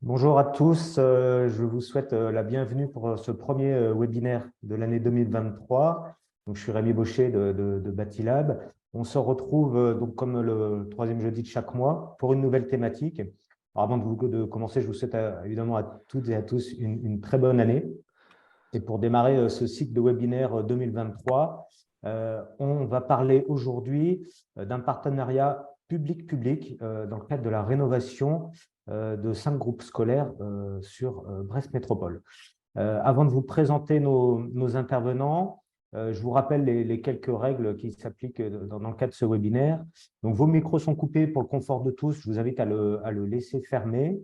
Bonjour à tous, je vous souhaite la bienvenue pour ce premier webinaire de l'année 2023. Donc, je suis Rémi Baucher de Batilab. On se retrouve donc comme le troisième jeudi de chaque mois pour une nouvelle thématique. Alors, avant de commencer, je vous souhaite évidemment à toutes et à tous une très bonne année. Et pour démarrer ce cycle de webinaire 2023, on va parler aujourd'hui d'un partenariat public-public dans le cadre de la rénovation de 5 groupes scolaires sur Brest Métropole. Avant de vous présenter nos intervenants, je vous rappelle les quelques règles qui s'appliquent dans le cadre de ce webinaire. Donc, vos micros sont coupés pour le confort de tous. Je vous invite à le laisser fermer.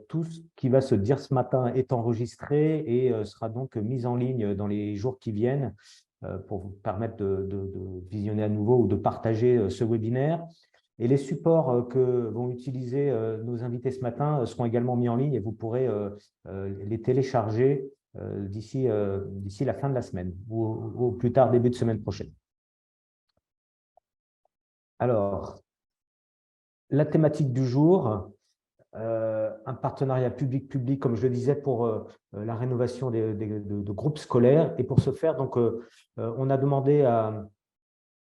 Tout ce qui va se dire ce matin est enregistré et sera donc mis en ligne dans les jours qui viennent pour vous permettre de visionner à nouveau ou de partager ce webinaire. Et les supports que vont utiliser nos invités ce matin seront également mis en ligne et vous pourrez les télécharger d'ici la fin de la semaine ou au plus tard début de semaine prochaine. Alors, la thématique du jour, un partenariat public-public, comme je le disais, pour la rénovation de groupes scolaires. Et pour ce faire, donc, on a demandé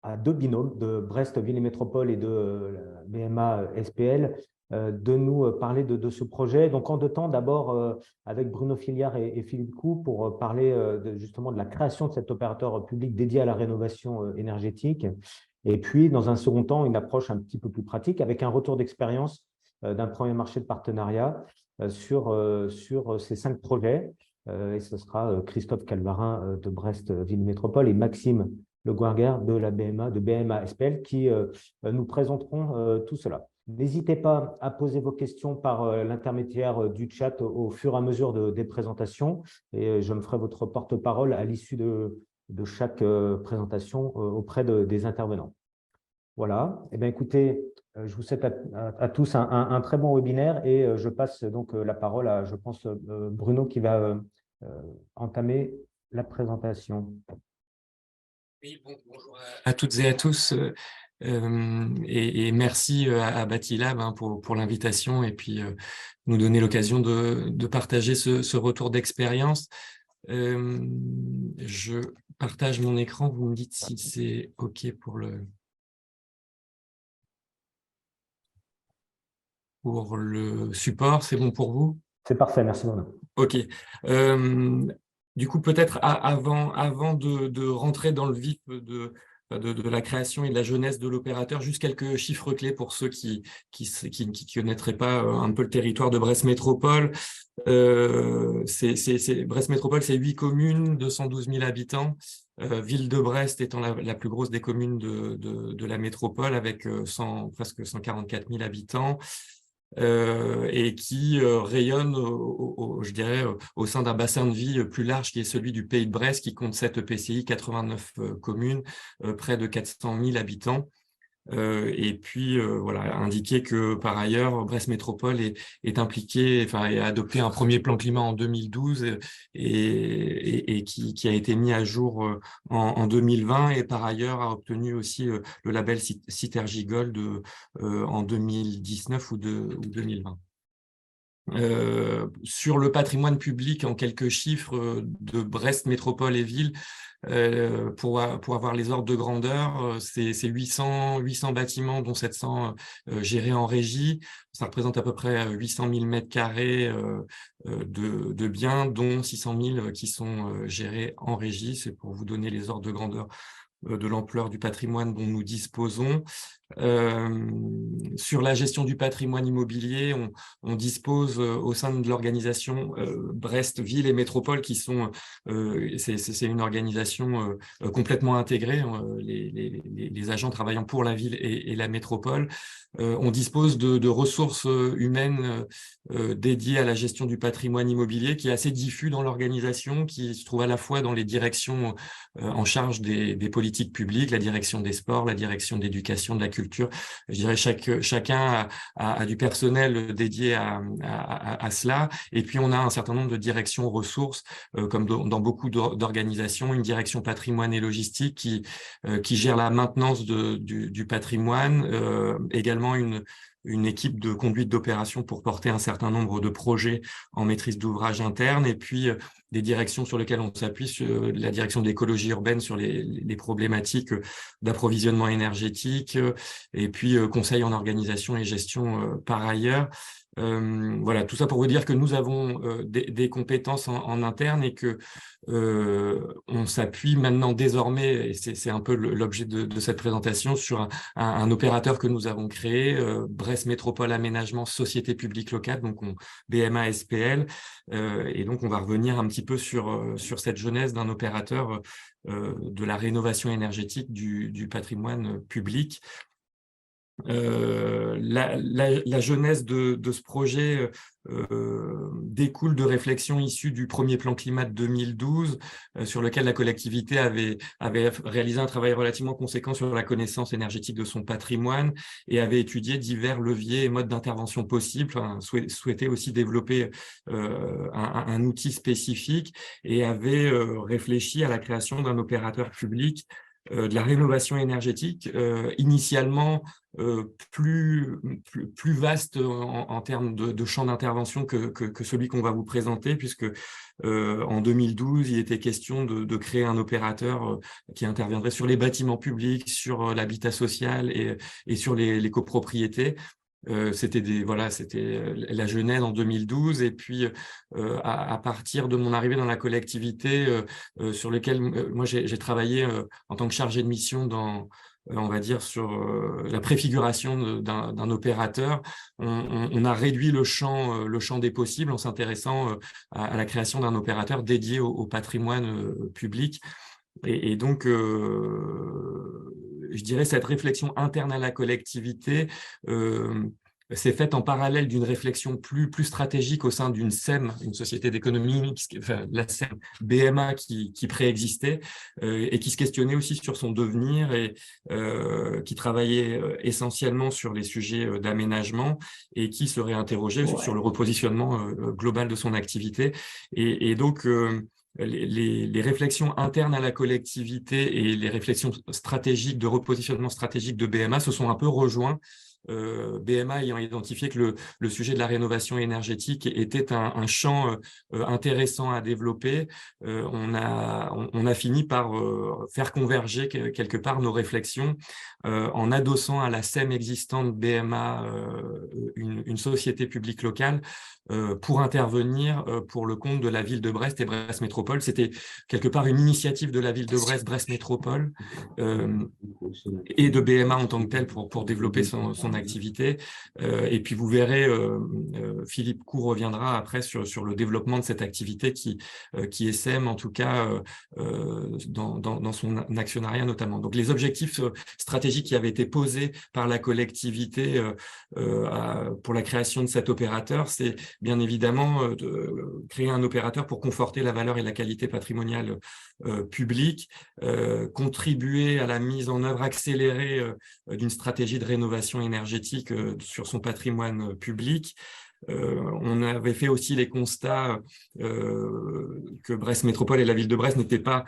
à deux binômes de Brest Ville et Métropole et de BMA SPL de nous parler de ce projet. Donc, en deux temps, d'abord avec Bruno Filiard et Philippe Coux pour parler justement de la création de cet opérateur public dédié à la rénovation énergétique. Et puis, dans un second temps, une approche un petit peu plus pratique avec un retour d'expérience d'un premier marché de partenariat sur ces 5 projets. Et ce sera Christophe Calvarin de Brest Ville Métropole et Maxime Le Guinguer de la BMA SPL qui nous présenteront tout cela. N'hésitez pas à poser vos questions par l'intermédiaire du chat au fur et à mesure des présentations et je me ferai votre porte-parole à l'issue de chaque présentation auprès des intervenants. Voilà. Eh bien, écoutez, je vous souhaite à tous un très bon webinaire et je passe donc la parole à, je pense, Bruno qui va entamer la présentation. Oui, bonjour à toutes et à tous et merci à Batilab pour l'invitation et puis nous donner l'occasion de partager ce retour d'expérience. Je partage mon écran, vous me dites si c'est OK pour le support, c'est bon pour vous? C'est parfait, merci Bruno. OK. Du coup, peut-être avant de rentrer dans le vif de la création et de la jeunesse de l'opérateur, juste quelques chiffres clés pour ceux qui connaîtraient pas un peu le territoire de Brest Métropole. Brest Métropole, c'est 8 communes, 212 000 habitants. Ville de Brest étant la plus grosse des communes de la métropole avec presque 144 000 habitants. Et qui rayonne, je dirais, au sein d'un bassin de vie plus large qui est celui du Pays de Brest, qui compte 7 EPCI, 89 communes, près de 400 000 habitants. Et puis, voilà, indiquer que par ailleurs, Brest Métropole est impliqué, enfin, a adopté un premier plan climat en 2012 et qui a été mis à jour en 2020 et par ailleurs a obtenu aussi le label Citergy Gold en 2019 ou 2020. Sur le patrimoine public, en quelques chiffres de Brest Métropole et Ville, pour avoir les ordres de grandeur, c'est 800 bâtiments, dont 700 gérés en régie. Ça représente à peu près 800 000 mètres carrés de biens, dont 600 000 qui sont gérés en régie. C'est pour vous donner les ordres de grandeur de l'ampleur du patrimoine dont nous disposons. Sur la gestion du patrimoine immobilier, on dispose au sein de l'organisation Brest Ville et Métropole qui sont, c'est une organisation complètement intégrée, les agents travaillant pour la ville et la métropole. On dispose de ressources humaines dédiées à la gestion du patrimoine immobilier qui est assez diffus dans l'organisation, qui se trouve à la fois dans les directions en charge des politiques publiques, la direction des sports, la direction de l'éducation, de la culture. Je dirais chacun a du personnel dédié à cela. Et puis, on a un certain nombre de directions ressources, comme dans beaucoup d'organisations, une direction patrimoine et logistique qui gère la maintenance du patrimoine, également une équipe de conduite d'opération pour porter un certain nombre de projets en maîtrise d'ouvrage interne, et puis des directions sur lesquelles on s'appuie, sur la direction de l'écologie urbaine sur les problématiques d'approvisionnement énergétique, et puis conseil en organisation et gestion par ailleurs. Voilà, tout ça pour vous dire que nous avons des compétences en interne et que on s'appuie maintenant désormais, et c'est un peu l'objet de cette présentation, sur un opérateur que nous avons créé, Brest Métropole Aménagement Société Publique Locale, donc BMA SPL, et donc on va revenir un petit peu sur cette genèse d'un opérateur de la rénovation énergétique du patrimoine public. La genèse de ce projet découle de réflexions issues du premier plan climat de 2012 sur lequel la collectivité avait réalisé un travail relativement conséquent sur la connaissance énergétique de son patrimoine et avait étudié divers leviers et modes d'intervention possibles, souhaitait aussi développer un outil spécifique et avait réfléchi à la création d'un opérateur public de la rénovation énergétique, initialement plus vaste en termes de champ d'intervention que celui qu'on va vous présenter, puisque en 2012, il était question de créer un opérateur qui interviendrait sur les bâtiments publics, sur l'habitat social et sur les copropriétés. C'était la genèse en 2012, et puis à partir de mon arrivée dans la collectivité, sur lequel moi j'ai travaillé en tant que chargé de mission on va dire sur la préfiguration d'un opérateur, on a réduit le champ des possibles en s'intéressant à la création d'un opérateur dédié au patrimoine public. Et donc, je dirais, cette réflexion interne à la collectivité s'est faite en parallèle d'une réflexion plus stratégique au sein d'une SEM, une société d'économie, enfin, la SEM BMA qui préexistait et qui se questionnait aussi sur son devenir et qui travaillait essentiellement sur les sujets d'aménagement et qui se réinterrogeait sur le repositionnement global de son activité. Et donc, les réflexions internes à la collectivité et les réflexions stratégiques de repositionnement stratégique de BMA se sont un peu rejoints. BMA ayant identifié que le sujet de la rénovation énergétique était un champ intéressant à développer, on a fini par faire converger quelque part nos réflexions en adossant à la SEM existante BMA une société publique locale pour intervenir pour le compte de la ville de Brest et Brest Métropole. C'était quelque part une initiative de la ville de Brest, Brest Métropole, et de BMA en tant que tel pour développer son activité. Et puis vous verrez, Philippe Coux reviendra après sur le développement de cette activité qui essaime en tout cas dans son actionnariat notamment. Donc les objectifs stratégiques qui avaient été posés par la collectivité pour la création de cet opérateur, c'est bien évidemment de créer un opérateur pour conforter la valeur et la qualité patrimoniale publique, contribuer à la mise en œuvre accélérée d'une stratégie de rénovation énergétique sur son patrimoine public. On avait fait aussi les constats que Brest Métropole et la ville de Brest n'étaient pas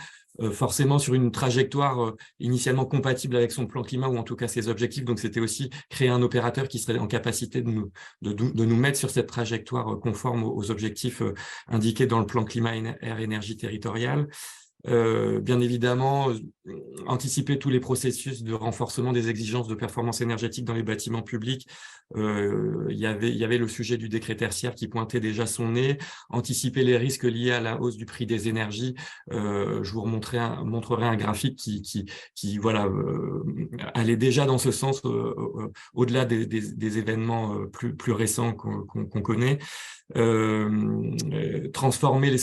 forcément sur une trajectoire initialement compatible avec son plan climat ou en tout cas ses objectifs. Donc, c'était aussi créer un opérateur qui serait en capacité de nous mettre sur cette trajectoire conforme aux objectifs indiqués dans le plan climat air énergie territorial. Bien évidemment, anticiper tous les processus de renforcement des exigences de performance énergétique dans les bâtiments publics. Il y avait le sujet du décret tertiaire qui pointait déjà son nez. Anticiper les risques liés à la hausse du prix des énergies. Je vous montrerai un graphique qui voilà, allait déjà dans ce sens au-delà des événements plus récents qu'on connaît. Transformer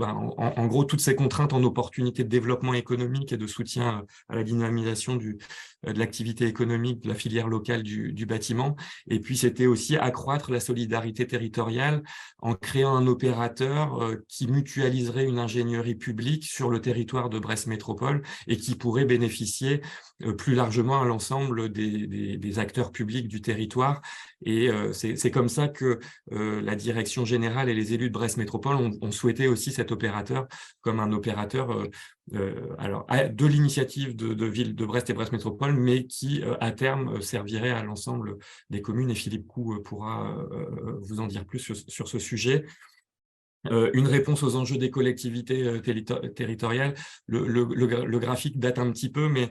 en gros toutes ces contraintes en opportunités de développement économique et de soutien à la dynamisation de l'activité économique de la filière locale du bâtiment. Et puis c'était aussi accroître la solidarité territoriale en créant un opérateur qui mutualiserait une ingénierie publique sur le territoire de Brest Métropole et qui pourrait bénéficier plus largement à l'ensemble des acteurs publics du territoire. Et c'est comme ça que la direction générale et les élus de Brest Métropole ont souhaité aussi cet opérateur comme un opérateur de l'initiative de Ville de Brest et Brest Métropole, mais qui, à terme, servirait à l'ensemble des communes. Et Philippe Coux pourra vous en dire plus sur ce sujet. Une réponse aux enjeux des collectivités territoriales. Le graphique date un petit peu, mais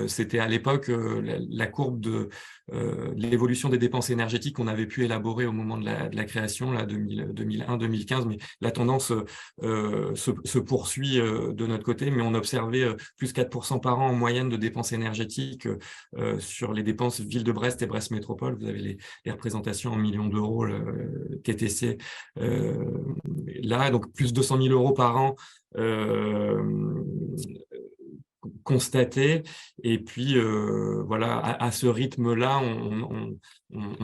c'était à l'époque la courbe de l'évolution des dépenses énergétiques qu'on avait pu élaborer au moment de la création, là, 2001-2015, mais la tendance se poursuit de notre côté, mais on observait plus 4% par an en moyenne de dépenses énergétiques sur les dépenses Ville de Brest et Brest Métropole. Vous avez les représentations en millions d'euros, TTC, là, donc plus de 200 000 euros par an constatés. Et puis, voilà, à ce rythme-là, on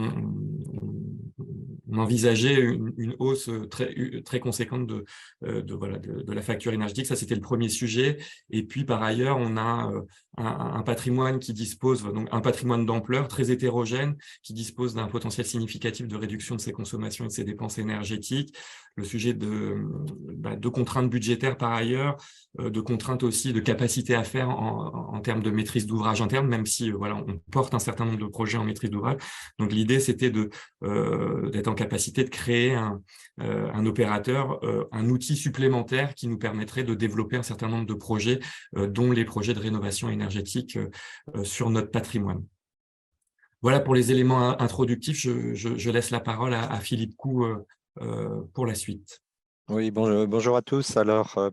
envisageait une hausse très conséquente de la facture énergétique. Ça, c'était le premier sujet. Et puis, par ailleurs, on a un patrimoine qui dispose, donc un patrimoine d'ampleur très hétérogène, qui dispose d'un potentiel significatif de réduction de ses consommations et de ses dépenses énergétiques. Le sujet de contraintes budgétaires, par ailleurs, de contraintes aussi de capacité à faire en termes de maîtrise d'ouvrage interne, même si voilà, on porte un certain nombre de projets en maîtrise d'ouvrage. Donc l'idée, c'était d'être en capacité de créer un opérateur, un outil supplémentaire qui nous permettrait de développer un certain nombre de projets, dont les projets de rénovation énergétique sur notre patrimoine. Voilà pour les éléments introductifs. Je laisse la parole à Philippe Coux pour la suite. Oui, bonjour à tous. Alors,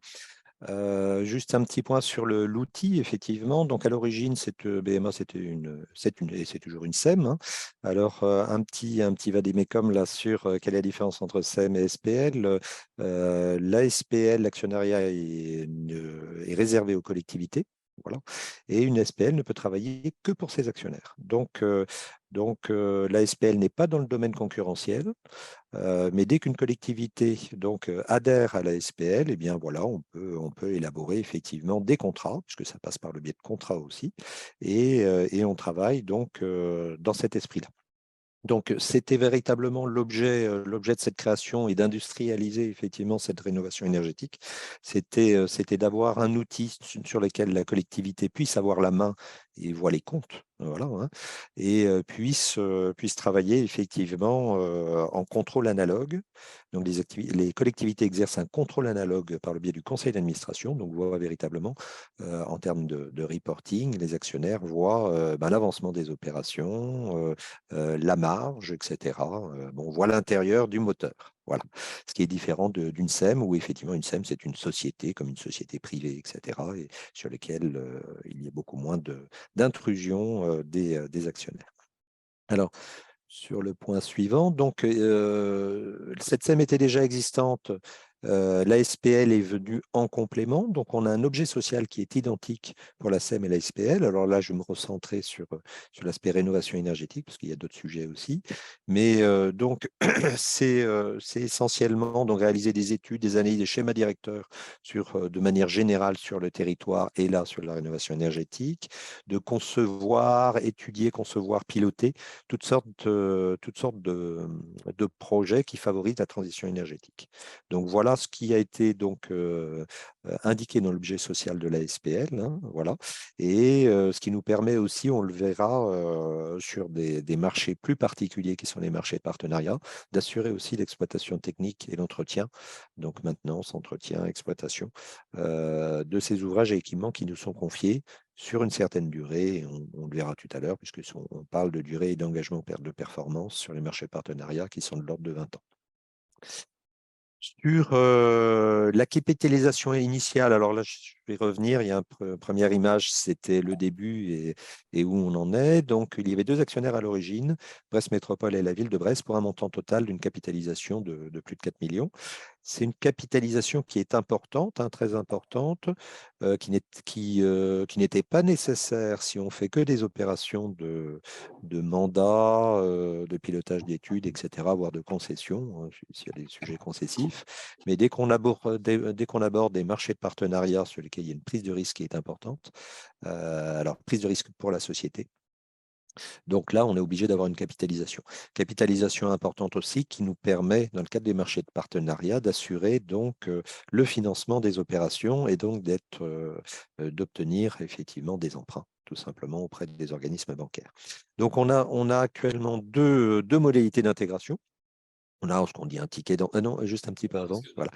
juste un petit point sur l'outil, effectivement. Donc, à l'origine, cette BMA, c'est toujours une SEM, hein. Alors, un petit vadémécum là sur quelle est la différence entre SEM et SPL. La SPL, l'actionnariat est réservé aux collectivités. Voilà. Et une SPL ne peut travailler que pour ses actionnaires. Donc, la SPL n'est pas dans le domaine concurrentiel. Mais dès qu'une collectivité adhère à la SPL, eh bien voilà, on peut élaborer effectivement des contrats, puisque ça passe par le biais de contrats aussi, et on travaille donc dans cet esprit-là. Donc, c'était véritablement l'objet de cette création et d'industrialiser effectivement cette rénovation énergétique. C'était d'avoir un outil sur lequel la collectivité puisse avoir la main et voit les comptes, voilà, hein, et puisse travailler effectivement en contrôle analogue. Donc, les collectivités exercent un contrôle analogue par le biais du conseil d'administration, donc voient véritablement en termes de reporting, les actionnaires voient l'avancement des opérations, la marge, etc. On voit l'intérieur du moteur. Voilà. Ce qui est différent d'une SEM, où effectivement une SEM, c'est une société, comme une société privée, etc., et sur lesquelles il y a beaucoup moins d'intrusion des actionnaires. Alors, sur le point suivant, donc cette SEM était déjà existante. La SPL est venue en complément, donc on a un objet social qui est identique pour la SEM et la SPL. Alors là, je vais me recentrer sur l'aspect rénovation énergétique, parce qu'il y a d'autres sujets aussi. Mais donc, c'est essentiellement donc, réaliser des études, des analyses, des schémas directeurs de manière générale sur le territoire et là sur la rénovation énergétique, de concevoir, étudier, concevoir, piloter toutes sortes de projets qui favorisent la transition énergétique. Donc voilà ce qui a été donc indiqué dans l'objet social de la SPL, hein, voilà. Et ce qui nous permet aussi, on le verra sur des marchés plus particuliers qui sont les marchés de partenariat, d'assurer aussi l'exploitation technique et l'entretien, donc maintenance, entretien, exploitation de ces ouvrages et équipements qui nous sont confiés sur une certaine durée, on le verra tout à l'heure, puisqu'on parle de durée et d'engagement de performance sur les marchés de partenariat qui sont de l'ordre de 20 ans. Sur la capitalisation initiale, alors là, je vais revenir. Il y a une première image, c'était le début et où on en est. Donc, il y avait deux actionnaires à l'origine, Brest Métropole et la ville de Brest, pour un montant total d'une capitalisation de plus de 4 millions. C'est une capitalisation qui est importante, hein, très importante, qui n'était pas nécessaire si on fait que des opérations de mandat, de pilotage d'études, etc., voire de concession, hein, s'il y a des sujets concessifs. Mais dès qu'on aborde des marchés de partenariat sur lesquels il y a une prise de risque qui est importante, alors prise de risque pour la société, Donc là, on est obligé d'avoir une capitalisation. Capitalisation importante aussi qui nous permet, dans le cadre des marchés de partenariat, d'assurer donc le financement des opérations et donc d'obtenir effectivement des emprunts, tout simplement auprès des organismes bancaires. Donc on a actuellement deux modalités d'intégration. On a ce qu'on dit un ticket d'entrée. Non, juste un petit peu avant. Voilà.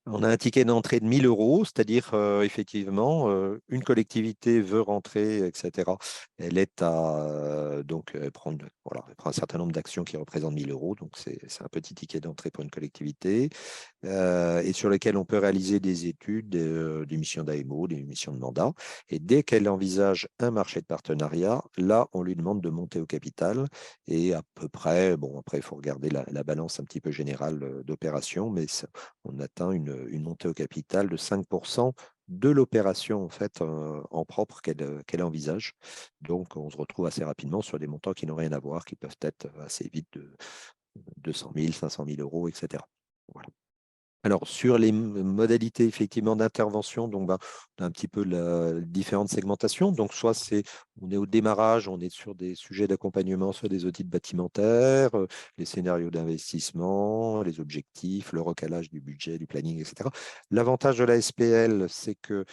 On a un ticket d'entrée de 1 000 euros, c'est-à-dire effectivement, une collectivité veut rentrer, etc. Elle est à prendre, voilà, elle prend un certain nombre d'actions qui représentent 1 000 euros, donc c'est un petit ticket d'entrée pour une collectivité et sur lequel on peut réaliser des études, des missions d'AMO, des missions de mandat. Et dès qu'elle envisage un marché de partenariat, là, on lui demande de monter au capital et à peu près, bon, après, il faut regarder la balance un petit peu générale d'opération, mais on atteint une montée au capital de 5% de l'opération en fait en propre qu'elle envisage. Donc, on se retrouve assez rapidement sur des montants qui n'ont rien à voir, qui peuvent être assez vite de 200 000, 500 000 euros, etc. Voilà. Alors, sur les modalités effectivement d'intervention, donc on a un petit peu la différente segmentation. Donc, soit on est au démarrage, on est sur des sujets d'accompagnement, soit des audits bâtimentaires, les scénarios d'investissement, les objectifs, le recalage du budget, du planning, etc. L'avantage de la SPL, c'est que,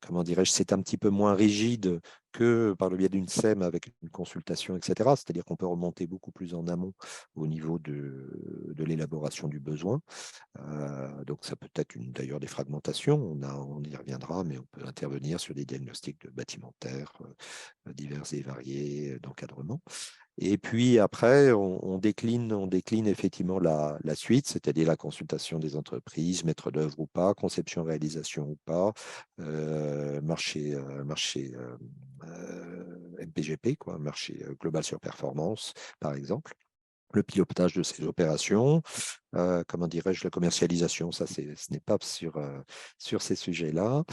comment dirais-je, c'est un petit peu moins rigide que par le biais d'une SEM avec une consultation, etc. C'est-à-dire qu'on peut remonter beaucoup plus en amont au niveau de l'élaboration du besoin. Donc, ça peut être d'ailleurs des fragmentations, on y reviendra, mais on peut intervenir sur des diagnostics de bâtimentaires divers et variés d'encadrement. Et puis après, on décline effectivement la suite, c'est-à-dire la consultation des entreprises, maître d'œuvre ou pas, conception-réalisation ou pas, marché MPGP, quoi, marché global sur performance, par exemple. Le pilotage de ces opérations, comment dirais-je, la commercialisation, ça, ce n'est pas sur ces sujets-là.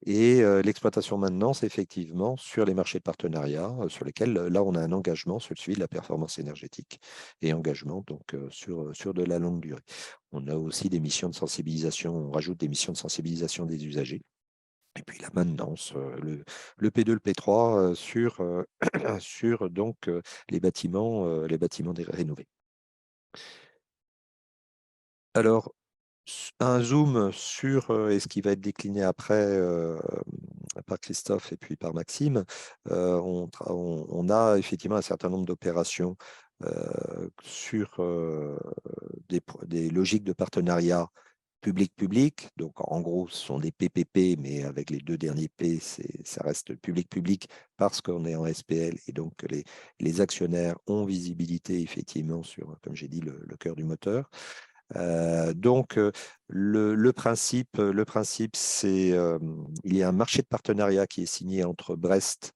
Et l'exploitation maintenance, effectivement, sur les marchés de partenariat, sur lesquels, là, on a un engagement sur le suivi de la performance énergétique et engagement donc sur de la longue durée. On a aussi des missions de sensibilisation, on rajoute des missions de sensibilisation des usagers. Et puis la maintenance, le P2, le P3 sur donc les bâtiments rénovés. Alors, un zoom sur et ce qui va être décliné après par Christophe et puis par Maxime, on a effectivement un certain nombre d'opérations sur des logiques de partenariat public-public. Donc, en gros, ce sont des PPP, mais avec les deux derniers P, ça reste public-public parce qu'on est en SPL et donc les actionnaires ont visibilité effectivement sur, comme j'ai dit, le cœur du moteur. Donc, le principe, c'est il y a un marché de partenariat qui est signé entre Brest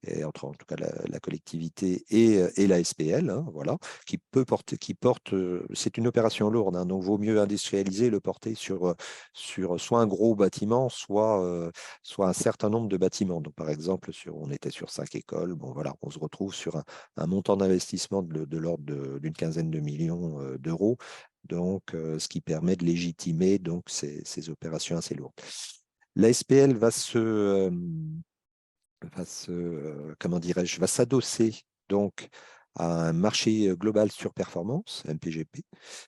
et entre en tout cas la collectivité et la SPL, hein, voilà, qui porte, c'est une opération lourde, hein, donc vaut mieux industrialiser, le porter sur soit un gros bâtiment, soit un certain nombre de bâtiments. Donc, par exemple, on était sur 5 écoles, bon voilà, on se retrouve sur un montant d'investissement de l'ordre d'une quinzaine de millions d'euros. Donc, ce qui permet de légitimer donc, ces opérations assez lourdes. La SPL comment dirais-je, va s'adosser donc à un marché global sur performance, MPGP,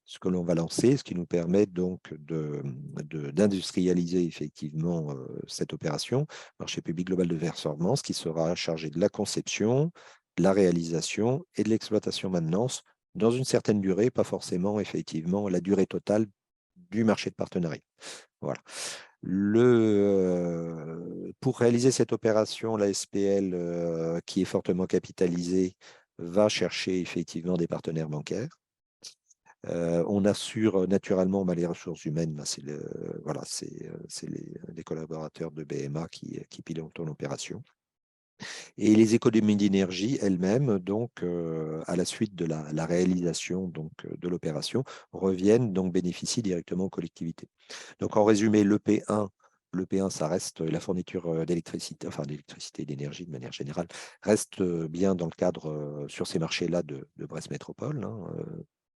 ce que l'on va lancer, ce qui nous permet donc d'industrialiser effectivement cette opération, marché public global de performance, qui sera chargé de la conception, de la réalisation et de l'exploitation maintenance dans une certaine durée, pas forcément effectivement la durée totale du marché de partenariat. Voilà. Pour réaliser cette opération, la SPL, qui est fortement capitalisée, va chercher effectivement des partenaires bancaires. On assure naturellement les ressources humaines, c'est les collaborateurs de BMA qui pilotent l'opération. Et les économies d'énergie elles-mêmes, donc à la suite de la réalisation donc, de l'opération, bénéficient directement aux collectivités. Donc en résumé, le P1, ça reste la fourniture d'électricité, enfin d'électricité et d'énergie de manière générale, reste bien dans le cadre sur ces marchés-là de Brest Métropole. Hein,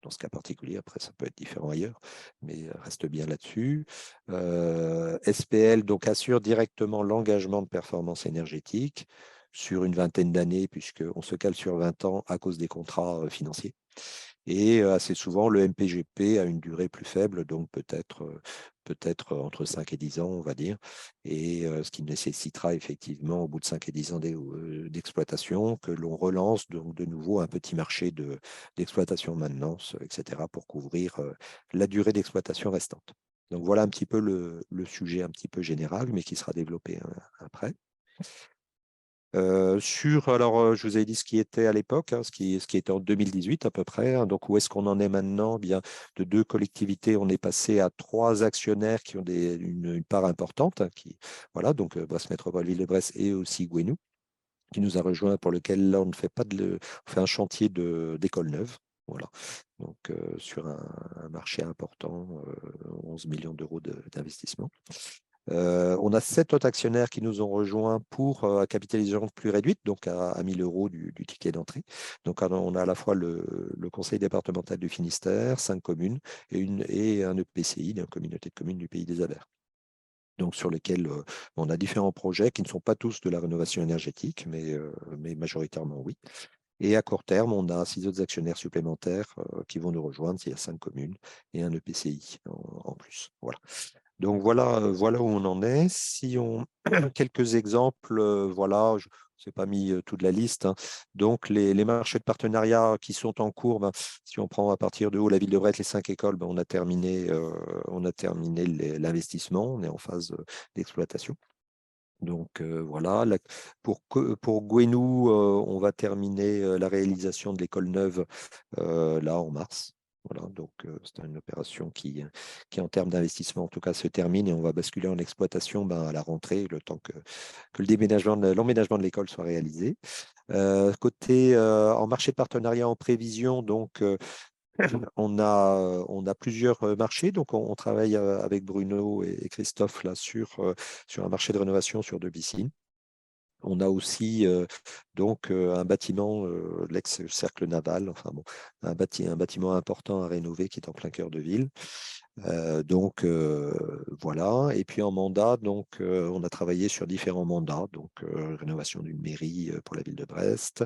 dans ce cas particulier, après ça peut être différent ailleurs, mais reste bien là-dessus. SPL donc assure directement l'engagement de performance énergétique sur une vingtaine d'années, puisqu'on se cale sur 20 ans à cause des contrats financiers. Et assez souvent, le MPGP a une durée plus faible, donc peut-être entre 5 et 10 ans, on va dire, et ce qui nécessitera effectivement, au bout de 5 et 10 ans d'exploitation, que l'on relance donc de nouveau un petit marché d'exploitation maintenance, etc., pour couvrir la durée d'exploitation restante. Donc voilà un petit peu le sujet un petit peu général, mais qui sera développé après. Alors, je vous ai dit ce qui était à l'époque, ce qui était en 2018 à peu près. Donc, où est-ce qu'on en est maintenant? Bien, de 2 collectivités, on est passé à 3 actionnaires qui ont une part importante. Voilà, donc Brest Métropole, Ville de Brest et aussi Gouesnou, qui nous a rejoint, pour lequel là, on fait un chantier d'école neuve. Voilà, donc sur un marché important, 11 millions d'euros d'investissement. On a 7 autres actionnaires qui nous ont rejoints pour capitalisation plus réduite, donc à 1 000 euros du ticket d'entrée. Donc, on a à la fois le conseil départemental du Finistère, 5 communes, et un EPCI, une communauté de communes du Pays des Abers. Donc, sur lesquels on a différents projets qui ne sont pas tous de la rénovation énergétique, mais majoritairement oui. Et à court terme, on a 6 autres actionnaires supplémentaires qui vont nous rejoindre. Il y a 5 communes et un EPCI en plus. Voilà. Donc voilà où on en est. Si on quelques exemples, voilà, je n'ai pas mis toute la liste, hein. Donc les marchés de partenariat qui sont en cours, si on prend à partir de haut la ville de Brest, les 5 écoles, on a terminé l'investissement, on est en phase d'exploitation. Donc voilà, pour Gouesnou, on va terminer la réalisation de l'école neuve là en mars. Voilà, donc c'est une opération qui, en termes d'investissement, en tout cas, se termine et on va basculer en exploitation à la rentrée, le temps que l'emménagement de l'école soit réalisé. Côté en marché de partenariat en prévision, donc on a plusieurs marchés. Donc on travaille avec Bruno et Christophe là sur un marché de rénovation sur 2 piscines. On a aussi donc un bâtiment, l'ex-cercle naval, enfin bon, un bâtiment important à rénover qui est en plein cœur de ville. Donc voilà. Et puis en mandat, donc on a travaillé sur différents mandats, donc rénovation d'une mairie pour la ville de Brest,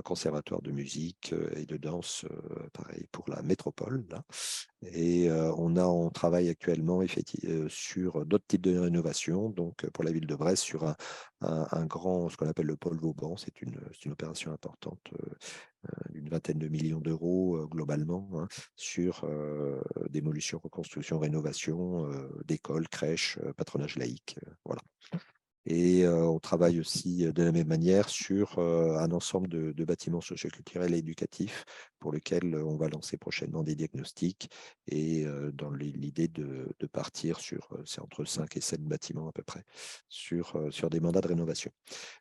conservatoire de musique et de danse, pareil pour la métropole là. Et on travaille actuellement sur d'autres types de rénovation, donc pour la ville de Brest sur un grand, ce qu'on appelle le pôle Vauban. C'est une opération importante d'une vingtaine de millions d'euros globalement, hein, sur démolition, reconstruction, rénovation d'écoles, crèches, patronage laïque. Voilà. Et on travaille aussi de la même manière sur un ensemble de bâtiments socioculturels et éducatifs pour lesquels on va lancer prochainement des diagnostics et dans l'idée de partir c'est entre 5 et 7 bâtiments à peu près, sur des mandats de rénovation.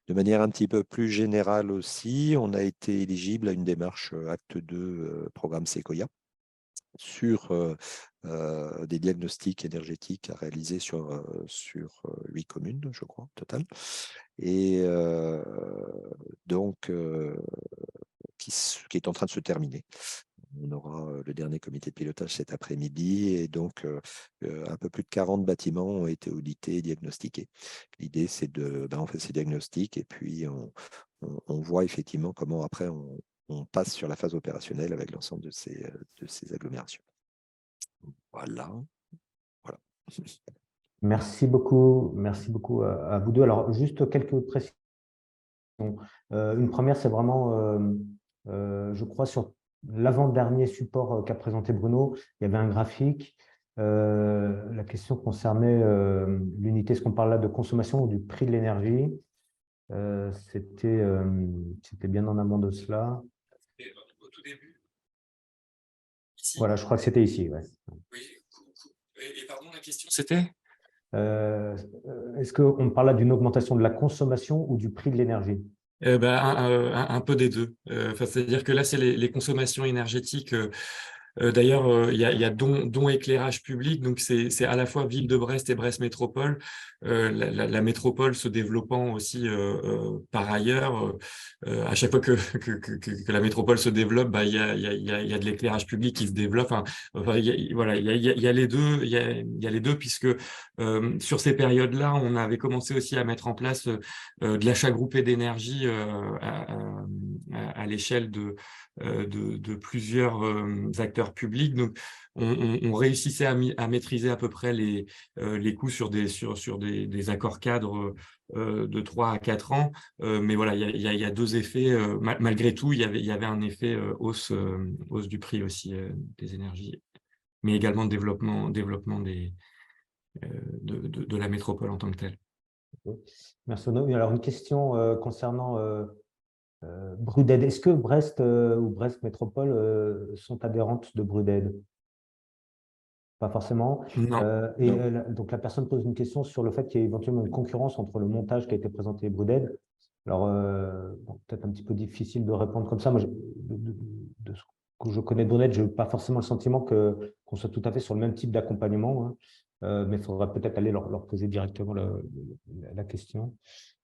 De manière un petit peu plus générale aussi, on a été éligible à une démarche acte 2 programme Sequoia sur des diagnostics énergétiques à réaliser sur 8 communes, je crois, au total. Et donc, qui est en train de se terminer. On aura le dernier comité de pilotage cet après-midi et donc un peu plus de 40 bâtiments ont été audités et diagnostiqués. L'idée, c'est on fait ces diagnostics et puis on voit effectivement comment après on passe sur la phase opérationnelle avec l'ensemble de ces agglomérations. Voilà. Merci beaucoup à vous deux. Alors, juste quelques précisions. Une première, c'est vraiment, je crois, sur l'avant-dernier support qu'a présenté Bruno, il y avait un graphique. La question concernait l'unité, ce qu'on parle là de consommation ou du prix de l'énergie. C'était bien en amont de cela. Au tout début. Ici. Voilà, je crois que c'était ici. Ouais. Oui. Et pardon, la question, c'était est-ce qu'on parle là d'une augmentation de la consommation ou du prix de l'énergie? Un peu des deux. C'est-à-dire que là, c'est les consommations énergétiques D'ailleurs, il y a don éclairage public, donc c'est à la fois Ville de Brest et Brest Métropole. La métropole se développant aussi par ailleurs. À chaque fois que la métropole se développe, bah, il y a de l'éclairage public qui se développe. Enfin, voilà, il y a les deux, il y a les deux, puisque sur ces périodes-là, on avait commencé aussi à mettre en place de l'achat groupé d'énergie à l'échelle de plusieurs acteurs publics. Donc, on réussissait à maîtriser à peu près les coûts sur des accords cadres de 3 à 4 ans. Mais voilà, il y a deux effets. Malgré tout, il y avait un effet hausse du prix aussi des énergies, mais également de développement de la métropole en tant que telle. Merci. Alors, une question concernant Bruded. Est-ce que Brest ou Brest Métropole sont adhérentes de Bruded? Pas forcément. Non. Donc, la personne pose une question sur le fait qu'il y ait éventuellement une concurrence entre le montage qui a été présenté et Bruded. Alors, peut-être un petit peu difficile de répondre comme ça. Moi, de ce que je connais de Bruded, je n'ai pas forcément le sentiment qu'on soit tout à fait sur le même type d'accompagnement, hein. Mais il faudra peut-être aller leur poser directement la question.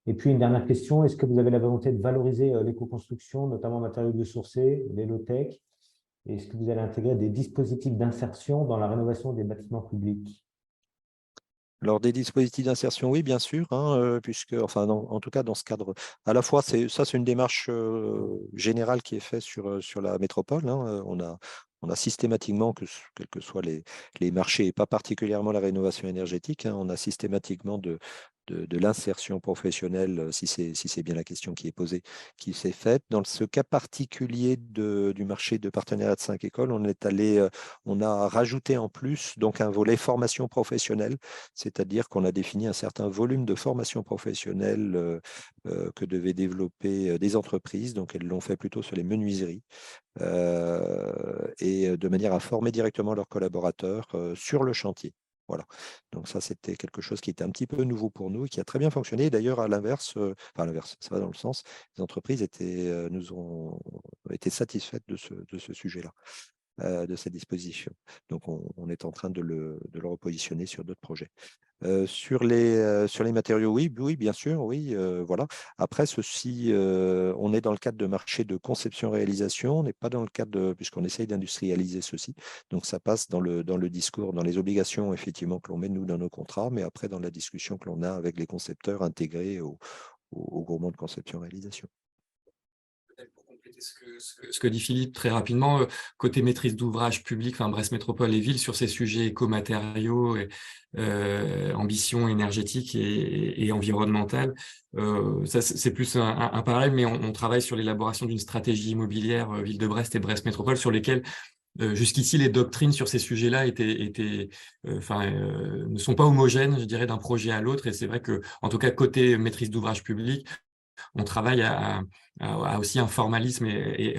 Et puis, une dernière question, est-ce que vous avez la volonté de valoriser l'éco-construction, notamment en matériaux biosourcés, les low-tech? Et est-ce que vous allez intégrer des dispositifs d'insertion dans la rénovation des bâtiments publics? Alors, des dispositifs d'insertion, oui, bien sûr, hein, puisque, enfin, en tout cas, dans ce cadre, à la fois, c'est une démarche générale qui est faite sur la métropole, hein. On a systématiquement, quels que soient les marchés, et pas particulièrement la rénovation énergétique, hein, on a systématiquement de l'insertion professionnelle, si c'est bien la question qui est posée, qui s'est faite. Dans ce cas particulier du marché de partenariat de 5 écoles, on a rajouté en plus donc un volet formation professionnelle, c'est-à-dire qu'on a défini un certain volume de formation professionnelle que devaient développer des entreprises. Donc, elles l'ont fait plutôt sur les menuiseries et de manière à former directement leurs collaborateurs sur le chantier. Voilà. Donc ça, c'était quelque chose qui était un petit peu nouveau pour nous et qui a très bien fonctionné. D'ailleurs, à l'inverse, enfin à l'inverse, ça va dans le sens, les entreprises nous ont été satisfaites de ce sujet-là, de cette disposition. Donc, on est en train de le repositionner sur d'autres projets. Sur les matériaux, oui, bien sûr, oui, voilà. Après, on est dans le cadre de marché de conception-réalisation, on n'est pas dans le cadre puisqu'on essaye d'industrialiser ceci. Donc, ça passe dans le discours, dans les obligations, effectivement, que l'on met, nous, dans nos contrats, mais après, dans la discussion que l'on a avec les concepteurs intégrés au groupement de conception-réalisation. Pour compléter ce que dit Philippe très rapidement, côté maîtrise d'ouvrage public, enfin Brest Métropole et Ville, sur ces sujets écomatériaux, ambition énergétique et environnementale, ça c'est plus un parallèle, mais on travaille sur l'élaboration d'une stratégie immobilière Ville de Brest et Brest Métropole, sur lesquelles jusqu'ici les doctrines sur ces sujets-là ne sont pas homogènes, je dirais, d'un projet à l'autre. Et c'est vrai que, en tout cas, côté maîtrise d'ouvrage public, on travaille à aussi un formalisme et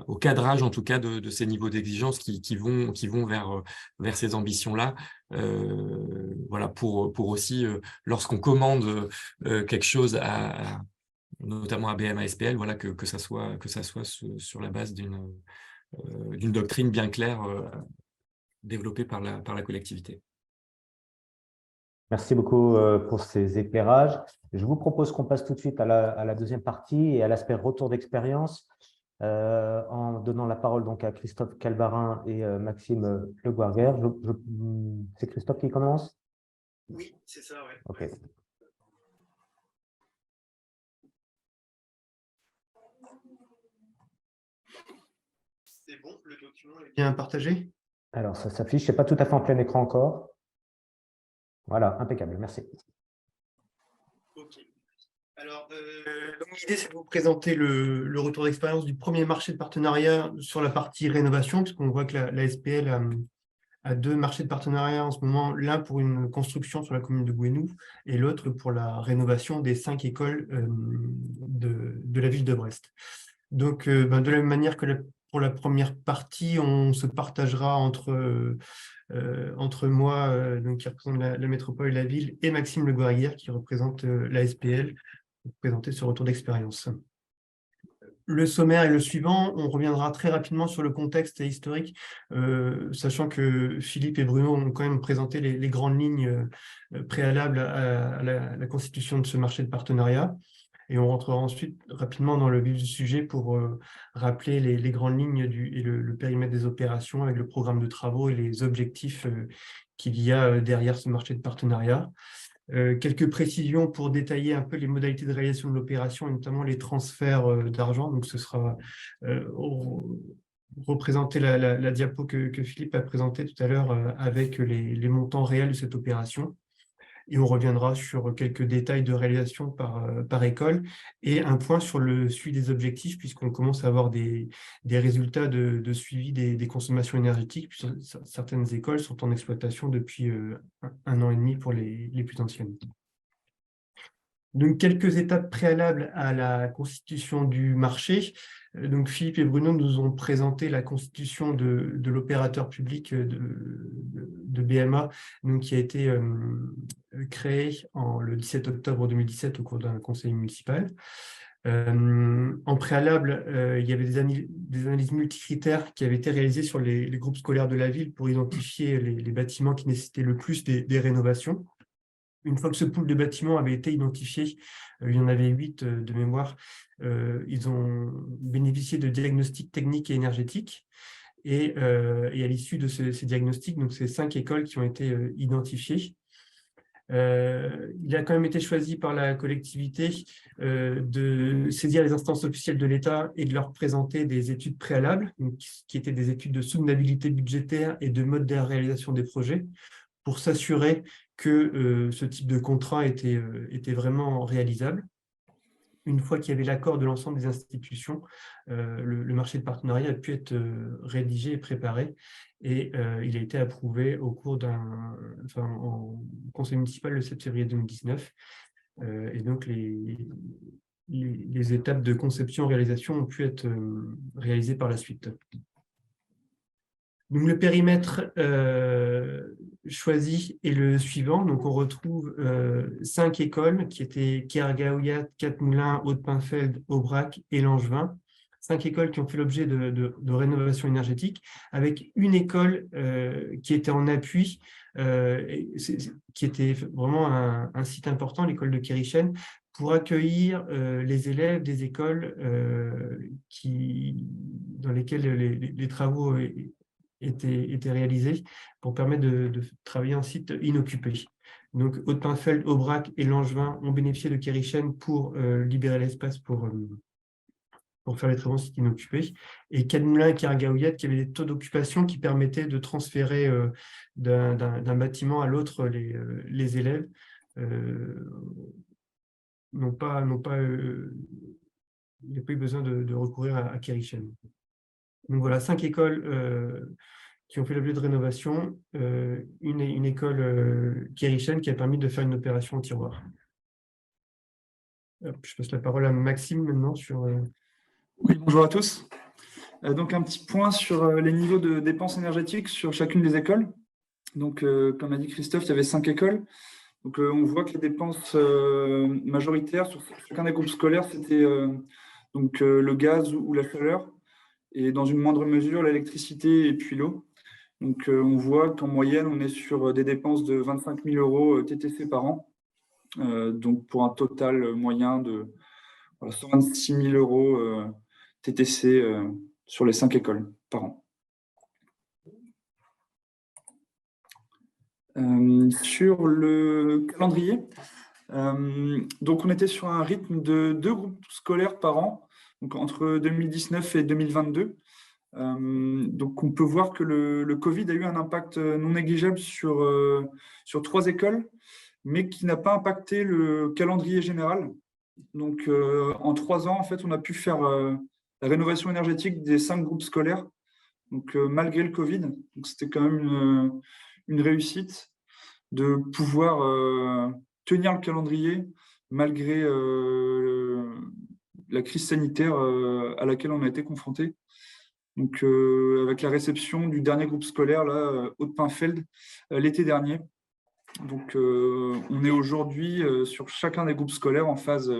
au cadrage, en tout cas, de ces niveaux d'exigence qui vont vers ces ambitions-là. Voilà, pour aussi, lorsqu'on commande quelque chose notamment à BMA SPL, voilà, que ça soit sur la base d'une doctrine bien claire développée par la collectivité. Merci beaucoup pour ces éclairages. Je vous propose qu'on passe tout de suite à la deuxième partie et à l'aspect retour d'expérience en donnant la parole donc à Christophe Calvarin et Maxime Le Guarguer. C'est Christophe qui commence? Oui, c'est ça, oui. Ok. C'est bon, le document est bien partagé? Alors, ça s'affiche, c'est pas tout à fait en plein écran encore. Voilà, impeccable, merci. Ok. Alors, l'idée, c'est de vous présenter le retour d'expérience du premier marché de partenariat sur la partie rénovation, puisqu'on voit que la SPL a deux marchés de partenariat en ce moment, l'un pour une construction sur la commune de Gouesnou et l'autre pour la rénovation des 5 écoles de la ville de Brest. Donc, de la même manière que pour la première partie, on se partagera entre moi, donc, qui représente la métropole et la ville, et Maxime Le Guarguière, qui représente la SPL, pour présenter ce retour d'expérience. le sommaire est le suivant. On reviendra très rapidement sur le contexte historique, sachant que Philippe et Bruno ont quand même présenté les grandes lignes préalables à la constitution de ce marché de partenariat. Et on rentrera ensuite rapidement dans le vif du sujet pour rappeler les grandes lignes et le périmètre des opérations avec le programme de travaux et les objectifs qu'il y a derrière ce marché de partenariat. Quelques précisions pour détailler un peu les modalités de réalisation de l'opération, et notamment les transferts d'argent. Donc, ce sera représenter la diapo que Philippe a présentée tout à l'heure avec les montants réels de cette opération. Et on reviendra sur quelques détails de réalisation par école et un point sur le suivi des objectifs, puisqu'on commence à avoir des résultats de suivi des consommations énergétiques, puisque certaines écoles sont en exploitation depuis 1 an et demi pour les plus anciennes. Donc, quelques étapes préalables à la constitution du marché. Donc, Philippe et Bruno nous ont présenté la constitution de l'opérateur public de BMA, donc, qui a été créé le 17 octobre 2017 au cours d'un conseil municipal. En préalable, il y avait des analyses multicritères qui avaient été réalisées sur les groupes scolaires de la ville pour identifier les bâtiments qui nécessitaient le plus des rénovations. Une fois que ce pool de bâtiments avait été identifié, il y en avait 8 de mémoire, ils ont bénéficié de diagnostics techniques et énergétiques. Et à l'issue de ces diagnostics, donc ces 5 écoles qui ont été identifiées, il a quand même été choisi par la collectivité de saisir les instances officielles de l'État et de leur présenter des études préalables, donc, qui étaient des études de soutenabilité budgétaire et de mode de réalisation des projets, pour s'assurer que ce type de contrat était vraiment réalisable. Une fois qu'il y avait l'accord de l'ensemble des institutions, le marché de partenariat a pu être rédigé et préparé, et il a été approuvé au cours en conseil municipal le 7 février 2019. Et donc, les étapes de conception-réalisation ont pu être réalisées par la suite. Donc, le périmètre choisi est le suivant. Donc, on retrouve 5 écoles qui étaient Kergaouillat, Quatre-Moulins, Haute-Pinfeld, Aubrac et Langevin. 5 écoles qui ont fait l'objet de rénovation énergétique, avec une école qui était en appui, qui était vraiment un site important, l'école de Kérichen, pour accueillir les élèves des écoles dans lesquelles les travaux étaient réalisés pour permettre de travailler en site inoccupé. Donc, Haute-Pinfeld, Aubrac et Langevin ont bénéficié de Kérichen pour libérer l'espace pour faire les travaux en site inoccupé. Et Quatre-Moulins et Kergaouillat qui avaient des taux d'occupation qui permettaient de transférer d'un bâtiment à l'autre les élèves. Il n'y a pas eu besoin de recourir à Kérichen. Donc voilà, 5 écoles qui ont fait l'objet de rénovation, une école Kérichen qui a permis de faire une opération en tiroir. Je passe la parole à Maxime maintenant sur... Oui, bonjour à tous. Donc un petit point sur les niveaux de dépenses énergétiques sur chacune des écoles. Donc comme a dit Christophe, il y avait 5 écoles. Donc on voit que les dépenses majoritaires sur chacun des groupes scolaires, c'était le gaz ou la chaleur, et dans une moindre mesure l'électricité et puis l'eau. Donc on voit qu'en moyenne, on est sur des dépenses de 25 000 € TTC par an, donc pour un total moyen de 126 000 € TTC sur les 5 écoles par an. Sur le calendrier, donc on était sur un rythme de 2 groupes scolaires par an, donc entre 2019 et 2022. Donc on peut voir que le Covid a eu un impact non négligeable sur 3 écoles, mais qui n'a pas impacté le calendrier général. Donc en 3 ans, en fait, on a pu faire la rénovation énergétique des 5 groupes scolaires, donc malgré le Covid. Donc c'était quand même une réussite de pouvoir tenir le calendrier malgré la crise sanitaire à laquelle on a été confronté. Donc, avec la réception du dernier groupe scolaire, là, Haute-Pinfeld, l'été dernier. Donc, on est aujourd'hui sur chacun des groupes scolaires en phase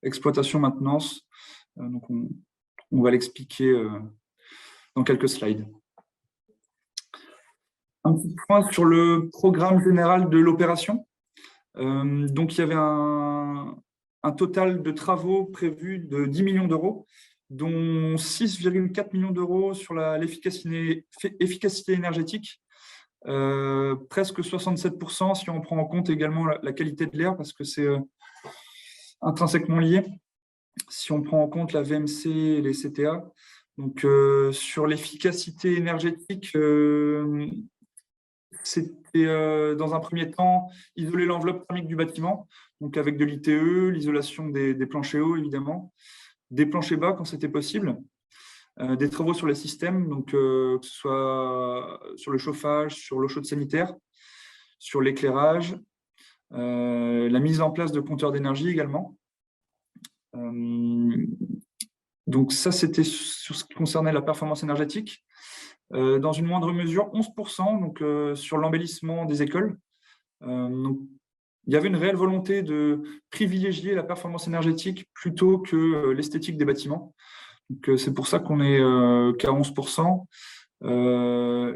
exploitation-maintenance. Donc, On va l'expliquer dans quelques slides. Un petit point sur le programme général de l'opération. Donc, il y avait un total de travaux prévus de 10 millions d'euros, dont 6,4 millions d'euros sur l'efficacité énergétique, presque 67% si on prend en compte également la qualité de l'air, parce que c'est intrinsèquement lié, si on prend en compte la VMC et les CTA. Donc, sur l'efficacité énergétique, c'était dans un premier temps isoler l'enveloppe thermique du bâtiment, donc avec de l'ITE, l'isolation des planchers hauts évidemment, des planchers bas quand c'était possible, des travaux sur les systèmes, donc que ce soit sur le chauffage, sur l'eau chaude sanitaire, sur l'éclairage, la mise en place de compteurs d'énergie également. Donc ça, c'était sur ce qui concernait la performance énergétique. Dans une moindre mesure, 11%, donc, sur l'embellissement des écoles. Donc, il y avait une réelle volonté de privilégier la performance énergétique plutôt que l'esthétique des bâtiments. C'est pour ça qu'on est qu'à 11%.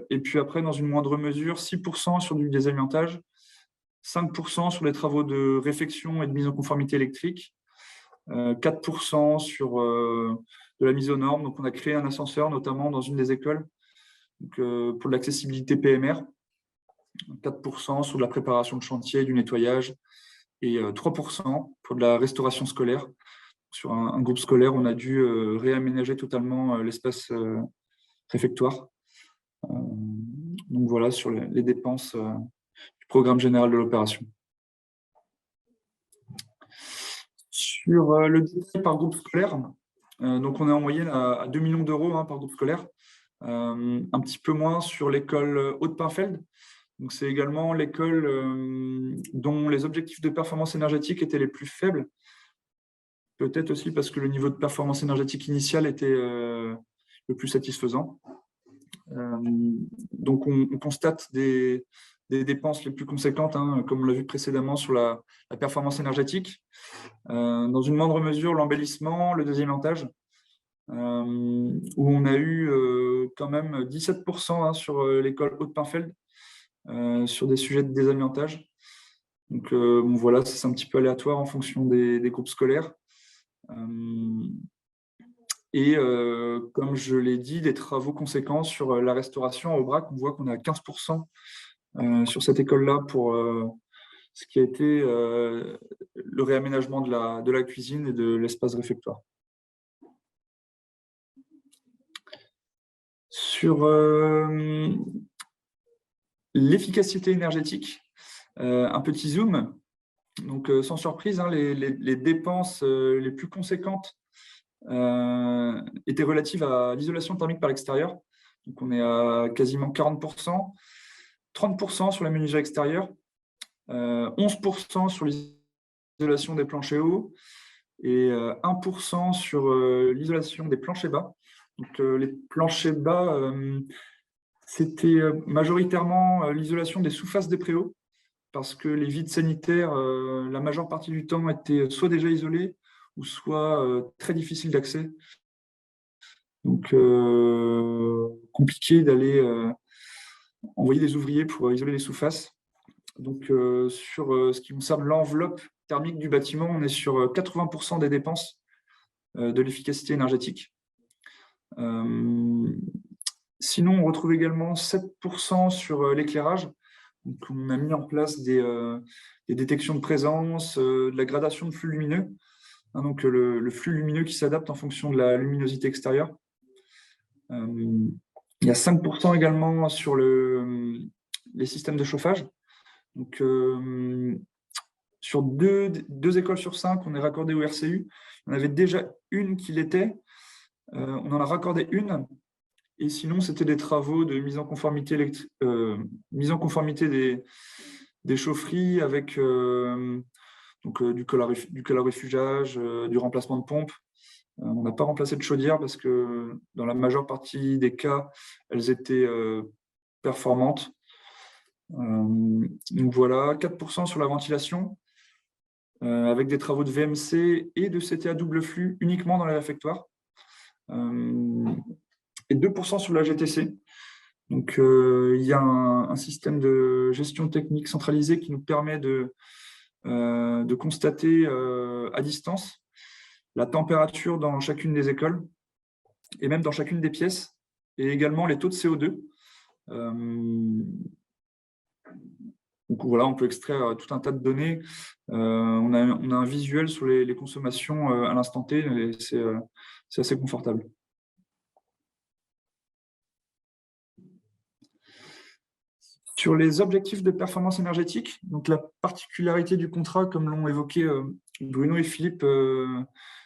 Et puis après, dans une moindre mesure, 6% sur du désamiantage, 5% sur les travaux de réfection et de mise en conformité électrique, 4% sur de la mise aux normes. Donc, on a créé un ascenseur, notamment dans une des écoles, donc, pour l'accessibilité PMR, 4% sur de la préparation de chantier, du nettoyage, et 3% pour de la restauration scolaire. Sur un groupe scolaire, on a dû réaménager totalement l'espace réfectoire. Donc voilà, sur les dépenses du programme général de l'opération. Sur le détail par groupe scolaire, donc on est en moyenne à 2 millions d'euros par groupe scolaire. Un petit peu moins sur l'école Haute-Pinfeld. Donc c'est également l'école dont les objectifs de performance énergétique étaient les plus faibles. Peut-être aussi parce que le niveau de performance énergétique initial était le plus satisfaisant. Donc on constate des dépenses les plus conséquentes, comme on l'a vu précédemment sur la performance énergétique. Dans une moindre mesure, l'embellissement, le désamiantage, où on a eu quand même 17% sur l'école Haute-Pinfeld, sur des sujets de désamiantage. Donc bon, voilà, c'est un petit peu aléatoire en fonction des groupes scolaires. Et comme je l'ai dit, des travaux conséquents sur la restauration à Aubrac. On voit qu'on est à 15% sur cette école-là pour ce qui a été le réaménagement de la cuisine et de l'espace réfectoire. Sur l'efficacité énergétique, un petit zoom. Donc, sans surprise, les dépenses les plus conséquentes étaient relatives à l'isolation thermique par l'extérieur. Donc, on est à quasiment 40%, 30% sur la menuiserie extérieure, 11% sur l'isolation des planchers hauts et 1% sur l'isolation des planchers bas. Donc, les planchers bas, c'était majoritairement l'isolation des sous-faces des préaux, parce que les vides sanitaires, la majeure partie du temps, étaient soit déjà isolés ou soit très difficiles d'accès. Donc, compliqué d'aller envoyer des ouvriers pour isoler les sous-faces. Donc, sur ce qui concerne l'enveloppe thermique du bâtiment, on est sur 80% des dépenses de l'efficacité énergétique. Sinon, on retrouve également 7% sur l'éclairage. Donc, on a mis en place des détections de présence, de la gradation de flux lumineux. Donc, le flux lumineux qui s'adapte en fonction de la luminosité extérieure. Il y a 5% également sur les systèmes de chauffage. Donc, sur deux écoles sur 5, on est raccordé au RCU. On avait déjà une qui l'était. On en a raccordé une. Et sinon, c'était des travaux de mise en conformité, des chaufferies avec du calorifugage, du remplacement de pompes. On n'a pas remplacé de chaudière parce que dans la majeure partie des cas, elles étaient performantes. Donc voilà, 4% sur la ventilation, avec des travaux de VMC et de CTA double flux uniquement dans les réfectoires. et 2% sur la GTC. Donc, il y a un système de gestion technique centralisé qui nous permet de constater à distance la température dans chacune des écoles et même dans chacune des pièces, et également les taux de CO2. Donc voilà, on peut extraire tout un tas de données. On a un visuel sur les consommations à l'instant T, et c'est assez confortable. Sur les objectifs de performance énergétique, donc la particularité du contrat, comme l'ont évoqué Bruno et Philippe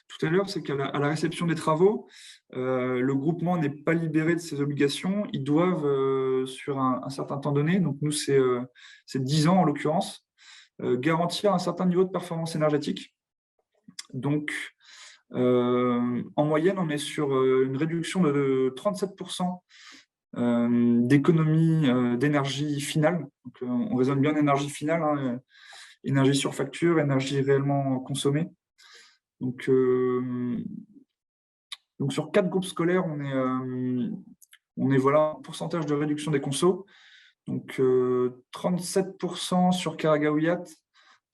tout à l'heure, c'est qu'à la réception des travaux, le groupement n'est pas libéré de ses obligations. Ils doivent, sur un certain temps donné, donc nous c'est 10 ans en l'occurrence, garantir un certain niveau de performance énergétique. Donc, en moyenne, on est sur une réduction de 37% d'économie d'énergie finale. Donc, on raisonne bien d'énergie finale, hein, énergie sur facture, énergie réellement consommée. Donc sur 4 groupes scolaires, on est voilà, en pourcentage de réduction des consos. Donc 37% sur Karagaouiat,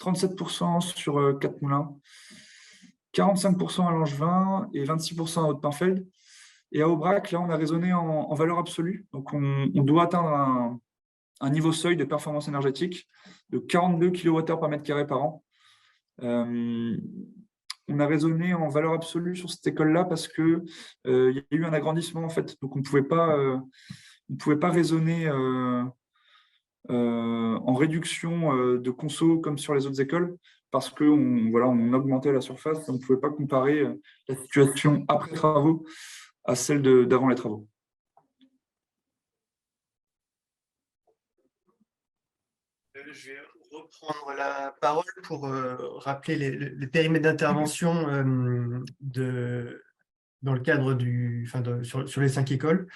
37% sur Quatre-Moulins, 45% à Langevin et 26% à Haute-Pinfeld. Et à Aubrac, là, on a raisonné en valeur absolue. Donc, on doit atteindre un niveau seuil de performance énergétique de 42 kWh par mètre carré par an. On a raisonné en valeur absolue sur cette école-là parce qu'il y a eu un agrandissement, en fait. Donc, on ne pouvait pas raisonner en réduction de conso comme sur les autres écoles parce qu'on on augmentait la surface. On ne pouvait pas comparer la situation après travaux à celle d'avant les travaux. Je vais reprendre la parole pour rappeler les périmètres d'intervention dans le cadre sur les 5 écoles.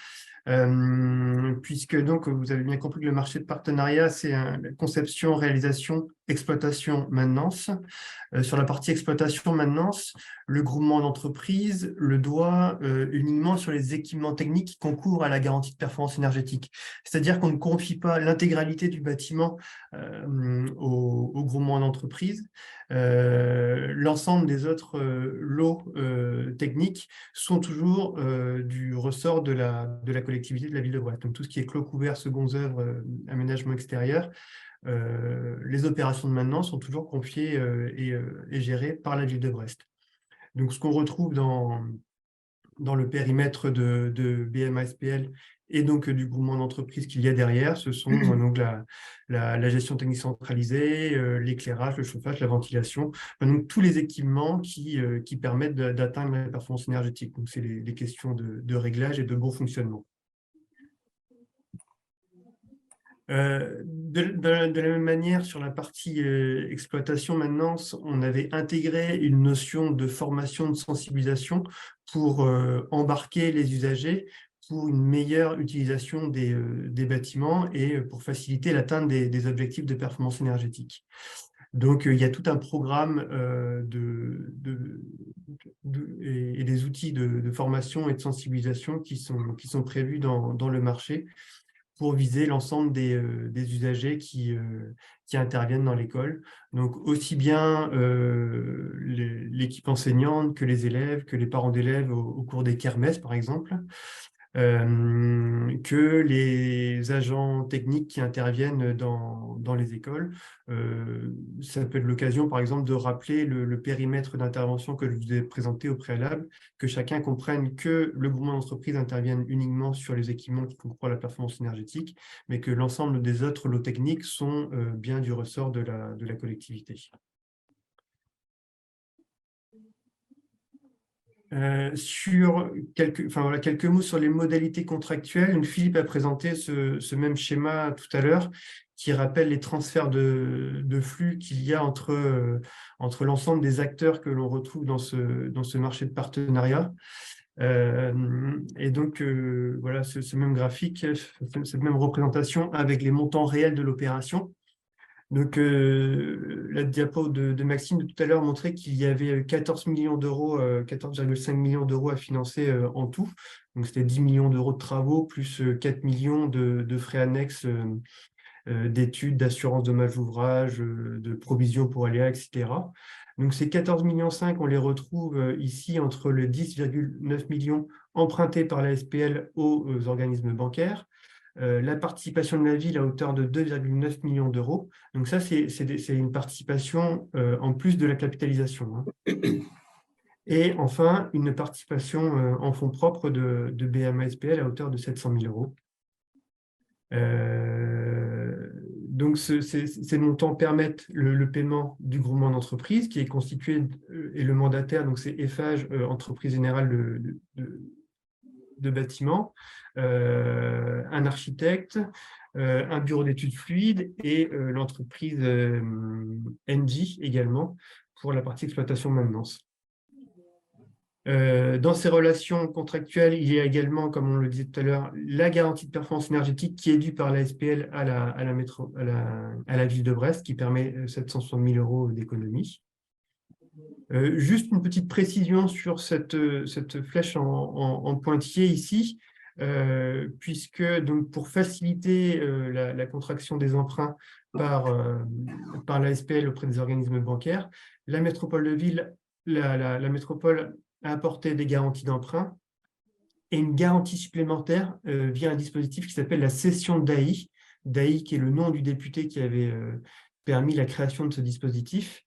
Puisque donc vous avez bien compris que le marché de partenariat, c'est la conception, réalisation, exploitation, maintenance. Sur la partie exploitation, maintenance, le groupement d'entreprises le doit uniquement sur les équipements techniques qui concourent à la garantie de performance énergétique. C'est-à-dire qu'on ne confie pas l'intégralité du bâtiment au groupement d'entreprise. L'ensemble des autres lots techniques sont toujours du ressort de la collectivité de la ville de Brest. Donc tout ce qui est clos couvert, secondes œuvres, aménagement extérieur, les opérations de maintenance sont toujours confiées et gérées par la ville de Brest. Donc ce qu'on retrouve dans le périmètre de BMA SPL et donc du groupement d'entreprises qu'il y a derrière, ce sont donc la gestion technique centralisée, l'éclairage, le chauffage, la ventilation, donc tous les équipements qui permettent d'atteindre la performance énergétique. Donc c'est les questions de réglage et de bon fonctionnement. De la même manière, sur la partie exploitation maintenance, on avait intégré une notion de formation, de sensibilisation pour embarquer les usagers pour une meilleure utilisation des bâtiments et pour faciliter l'atteinte des objectifs de performance énergétique. Donc, il y a tout un programme et des outils de formation et de sensibilisation qui sont prévus dans le marché pour viser l'ensemble des usagers qui interviennent dans l'école. Donc, aussi bien l'équipe enseignante que les élèves, que les parents d'élèves au cours des kermesses, par exemple, que les agents techniques qui interviennent dans les écoles. Ça peut être l'occasion, par exemple, de rappeler le périmètre d'intervention que je vous ai présenté au préalable, que chacun comprenne que le groupement d'entreprise intervienne uniquement sur les équipements qui concourent à la performance énergétique, mais que l'ensemble des autres lots techniques sont bien du ressort de la collectivité. Sur quelques mots sur les modalités contractuelles. Donc, Philippe a présenté ce même schéma tout à l'heure qui rappelle les transferts de flux qu'il y a entre l'ensemble des acteurs que l'on retrouve dans ce marché de partenariat. Et donc, voilà ce même graphique, cette même représentation avec les montants réels de l'opération. Donc, la diapo de Maxime de tout à l'heure montrait qu'il y avait 14 millions d'euros, 14,5 millions d'euros à financer en tout. Donc, c'était 10 millions d'euros de travaux plus 4 millions de frais annexes d'études, d'assurance dommages ouvrages, de provisions pour aléas, etc. Donc, ces 14,5 millions, on les retrouve ici entre les 10,9 millions empruntés par la SPL aux organismes bancaires, la participation de la ville à hauteur de 2,9 millions d'euros. Donc ça, c'est une participation en plus de la capitalisation, hein. Et enfin, une participation en fonds propres de BMA SPL à hauteur de 700 000 euros. Donc, ces montants permettent le paiement du groupement d'entreprise qui est constitué, et le mandataire, donc c'est Eiffage, entreprise générale de bâtiments, un architecte, un bureau d'études fluides et l'entreprise Engie également pour la partie exploitation-maintenance. Dans ces relations contractuelles, il y a également, comme on le disait tout à l'heure, la garantie de performance énergétique qui est due par la SPL à la ville de Brest, qui permet 760 000 euros d'économie. Juste une petite précision sur cette flèche en pointillé ici, puisque donc, pour faciliter la contraction des emprunts par la SPL auprès des organismes bancaires, la métropole de ville, la métropole a apporté des garanties d'emprunt et une garantie supplémentaire via un dispositif qui s'appelle la cession d'AI. DAI qui est le nom du député qui avait permis la création de ce dispositif.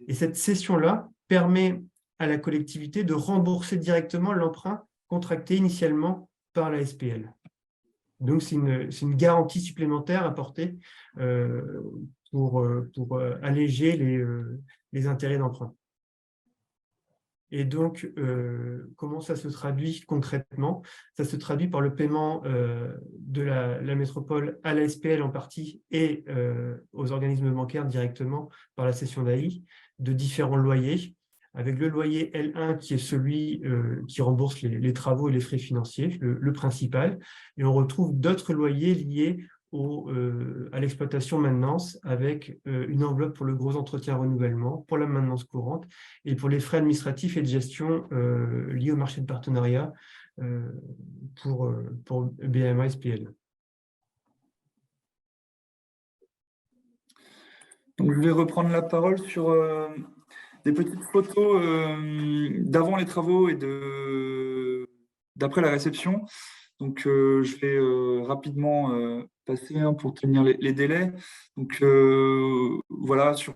Et cette cession-là permet à la collectivité de rembourser directement l'emprunt contracté initialement par la SPL. Donc, c'est une garantie supplémentaire apportée pour alléger les intérêts d'emprunt. Et donc, comment ça se traduit concrètement? Ça se traduit par le paiement de la métropole à la SPL en partie et aux organismes bancaires directement par la cession d'AI de différents loyers, avec le loyer L1 qui est celui qui rembourse les travaux et les frais financiers, le principal, et on retrouve d'autres loyers liés à l'exploitation maintenance avec une enveloppe pour le gros entretien renouvellement, pour la maintenance courante et pour les frais administratifs et de gestion liés au marché de partenariat pour BMA SPL. Donc, je vais reprendre la parole sur des petites photos d'avant les travaux et d'après la réception. Donc, je vais rapidement passer pour tenir les délais. Donc, voilà, sur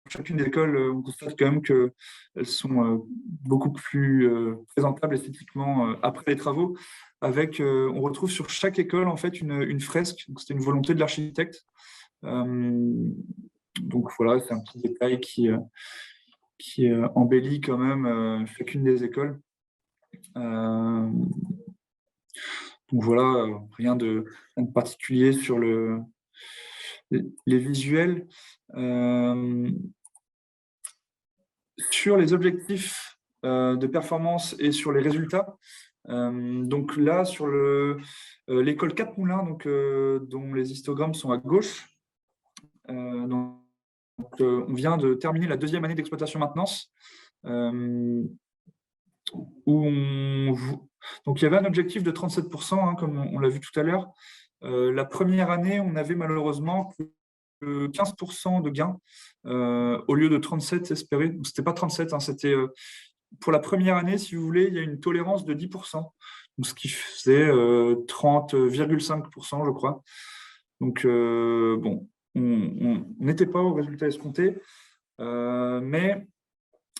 chacune des écoles, on constate quand même qu'elles sont beaucoup plus présentables esthétiquement après les travaux. On retrouve sur chaque école en fait une fresque. C'était une volonté de l'architecte. Donc voilà, c'est un petit détail qui embellit quand même chacune des écoles. Donc voilà, rien de particulier sur les visuels. Sur les objectifs de performance et sur les résultats, donc là, sur l'école 4 Moulins, dont les histogrammes sont à gauche, on vient de terminer la 2e année d'exploitation maintenance, où donc il y avait un objectif de 37%, hein, comme on l'a vu tout à l'heure. La première année, on avait malheureusement que 15% de gains au lieu de 37 espérés. Ce n'était pas 37, hein, c'était pour la première année, si vous voulez, il y a une tolérance de 10%, donc ce qui faisait 30,5%, je crois. Donc, bon, on n'était pas au résultat escompté, mais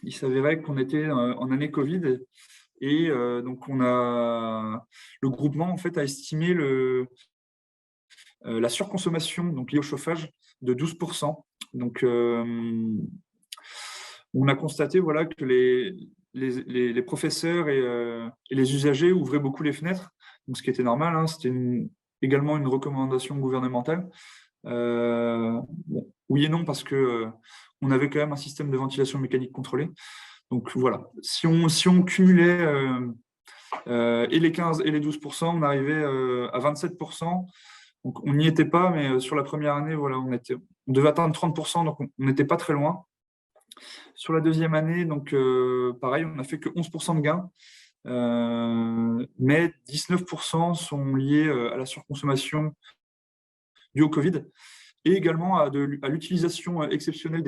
il s'avérait qu'on était en année Covid et donc le groupement en fait a estimé la surconsommation donc liée au chauffage de 12%. Donc on a constaté voilà que les professeurs et les usagers ouvraient beaucoup les fenêtres, donc ce qui était normal, hein, c'était également une recommandation gouvernementale. Bon, oui et non, parce que on avait quand même un système de ventilation mécanique contrôlé. Donc voilà, si on cumulait et les 15 et les 12%, on arrivait à 27% Donc, on n'y était pas, mais sur la première année, voilà, on devait atteindre 30%, donc on n'était pas très loin. Sur la deuxième année, donc pareil, on n'a fait que 11% de gains, mais 19% sont liés à la surconsommation due au Covid et également à l'utilisation exceptionnelle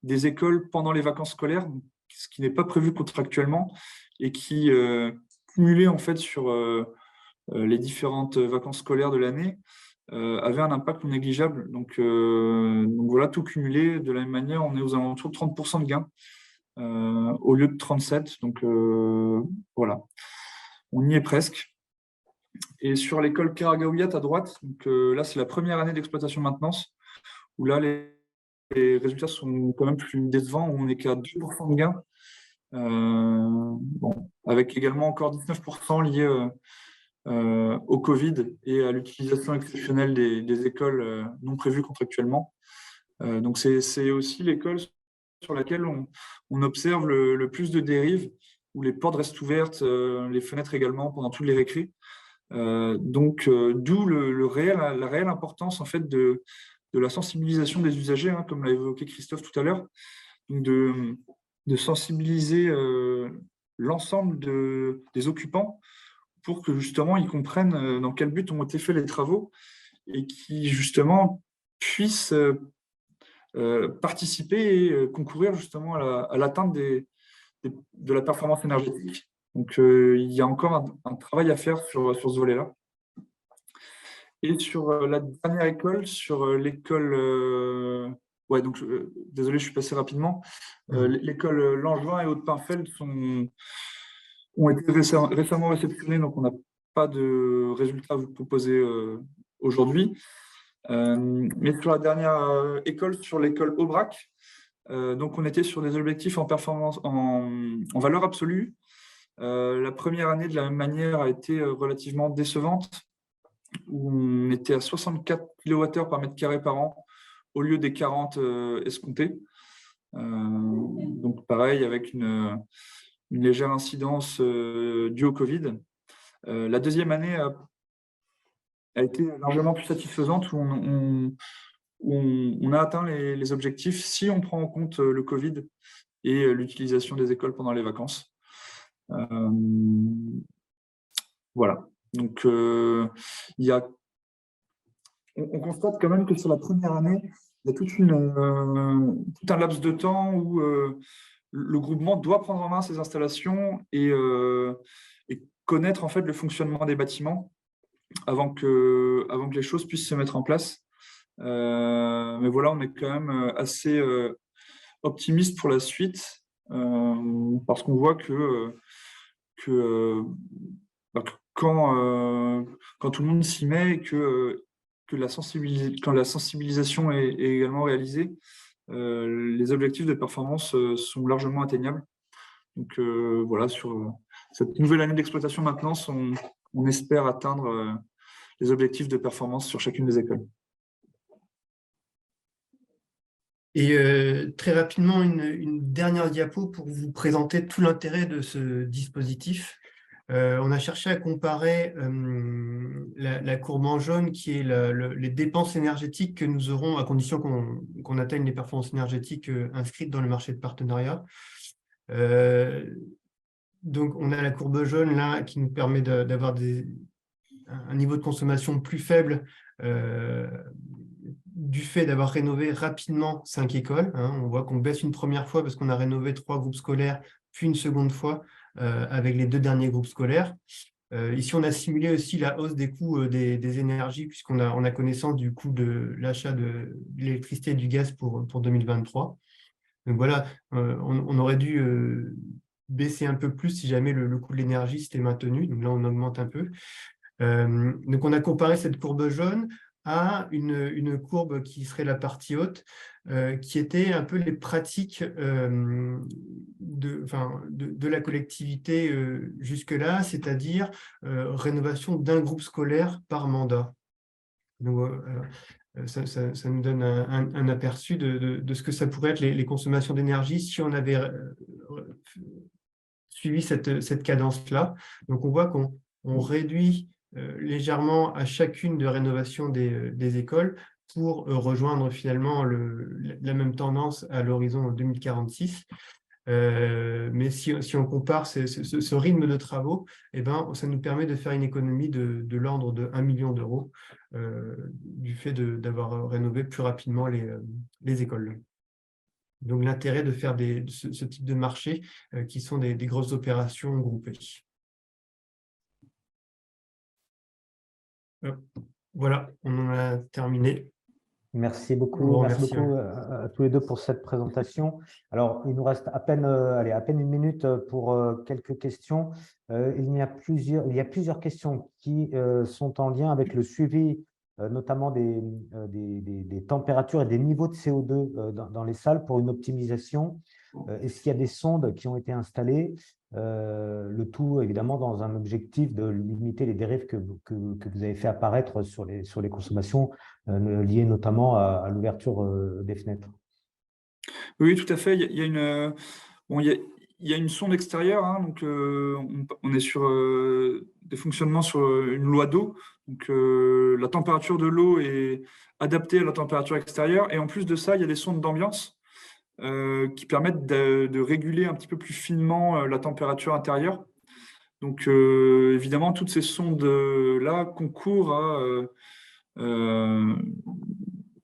des écoles pendant les vacances scolaires, ce qui n'est pas prévu contractuellement et qui, cumulé en fait sur les différentes vacances scolaires de l'année, avait un impact non négligeable. Donc voilà, tout cumulé, de la même manière, on est aux alentours de 30% de gains au lieu de 37%. Donc voilà, on y est presque. Et sur l'école Karagaouiat à droite, donc, là, c'est la première année d'exploitation maintenance, où là, les résultats sont quand même plus décevants, où on n'est qu'à 2% de gains, bon, avec également encore 19% liés au Covid et à l'utilisation exceptionnelle des écoles non prévues contractuellement. Donc, c'est aussi l'école sur laquelle on observe le plus de dérives, où les portes restent ouvertes, les fenêtres également pendant toutes les récrés. Donc, d'où la réelle importance en fait de la sensibilisation des usagers, hein, comme l'a évoqué Christophe tout à l'heure, de sensibiliser l'ensemble des occupants pour que justement ils comprennent dans quel but ont été faits les travaux et qui justement puissent participer et concourir justement à l'atteinte de la performance énergétique. Donc, il y a encore un travail à faire sur ce volet-là. Et sur la dernière école, sur l'école... ouais, donc, désolé, je suis passé rapidement. L'école Langevin et Haute-Pinfeld ont été récemment réceptionnées, donc on n'a pas de résultats à vous proposer aujourd'hui. Mais sur la dernière école, sur l'école Aubrac, donc on était sur des objectifs en performance, en valeur absolue. La première année, de la même manière, a été relativement décevante, où on était à 64 kWh par mètre carré par an, au lieu des 40 escomptés. Donc pareil, avec une légère incidence due au Covid. La deuxième année a été largement plus satisfaisante, où on a atteint les objectifs si on prend en compte le Covid et l'utilisation des écoles pendant les vacances. Voilà. Donc, on constate quand même que sur la première année, il y a tout un laps de temps où le groupement doit prendre en main ses installations et connaître en fait le fonctionnement des bâtiments avant que les choses puissent se mettre en place. Mais voilà, on est quand même assez optimiste pour la suite parce qu'on voit que quand tout le monde s'y met et quand la sensibilisation est également réalisée, les objectifs de performance sont largement atteignables. Donc voilà, sur cette nouvelle année d'exploitation maintenance, on espère atteindre les objectifs de performance sur chacune des écoles. Et très rapidement, une dernière diapo pour vous présenter tout l'intérêt de ce dispositif. On a cherché à comparer la courbe en jaune qui est les dépenses énergétiques que nous aurons à condition qu'on atteigne les performances énergétiques inscrites dans le marché de partenariat. Donc, on a la courbe jaune là qui nous permet d'avoir un niveau de consommation plus faible du fait d'avoir rénové rapidement 5 écoles. On voit qu'on baisse une première fois parce qu'on a rénové 3 groupes scolaires, puis une seconde fois avec les 2 derniers groupes scolaires. Ici, on a simulé aussi la hausse des coûts des énergies, puisqu'on a connaissance du coût de l'achat de l'électricité et du gaz pour 2023. Donc voilà, on aurait dû baisser un peu plus si jamais le coût de l'énergie s'était maintenu. Donc là, on augmente un peu. Donc on a comparé cette courbe jaune à une courbe qui serait la partie haute, qui était un peu les pratiques de la collectivité jusque-là, c'est-à-dire rénovation d'un groupe scolaire par mandat. Donc, ça nous donne un aperçu de ce que ça pourrait être les consommations d'énergie si on avait suivi cette cadence-là. Donc, on voit qu'on réduit légèrement à chacune de rénovation des écoles pour rejoindre finalement la même tendance à l'horizon 2046. Mais si on compare ce rythme de travaux, eh ben, ça nous permet de faire une économie de l'ordre de 1 million d'euros du fait d'avoir rénové plus rapidement les écoles. Donc l'intérêt de faire ce type de marché qui sont des grosses opérations groupées. Voilà, on en a terminé. Merci beaucoup, Bon, merci merci, beaucoup à tous les deux pour cette présentation. Alors, il nous reste à peine une minute pour quelques questions. Il y a plusieurs questions qui sont en lien avec le suivi, notamment des températures et des niveaux de CO2 dans les salles pour une optimisation. Est-ce qu'il y a des sondes qui ont été installées? Le tout, évidemment, dans un objectif de limiter les dérives que vous avez fait apparaître sur les consommations liées notamment à l'ouverture des fenêtres. Oui, tout à fait. Il y a une, bon, il y a une sonde extérieure, hein, donc on est sur des fonctionnements sur une loi d'eau. Donc la température de l'eau est adaptée à la température extérieure. Et en plus de ça, il y a des sondes d'ambiance qui permettent de réguler un petit peu plus finement la température intérieure. Donc évidemment, toutes ces sondes-là concourent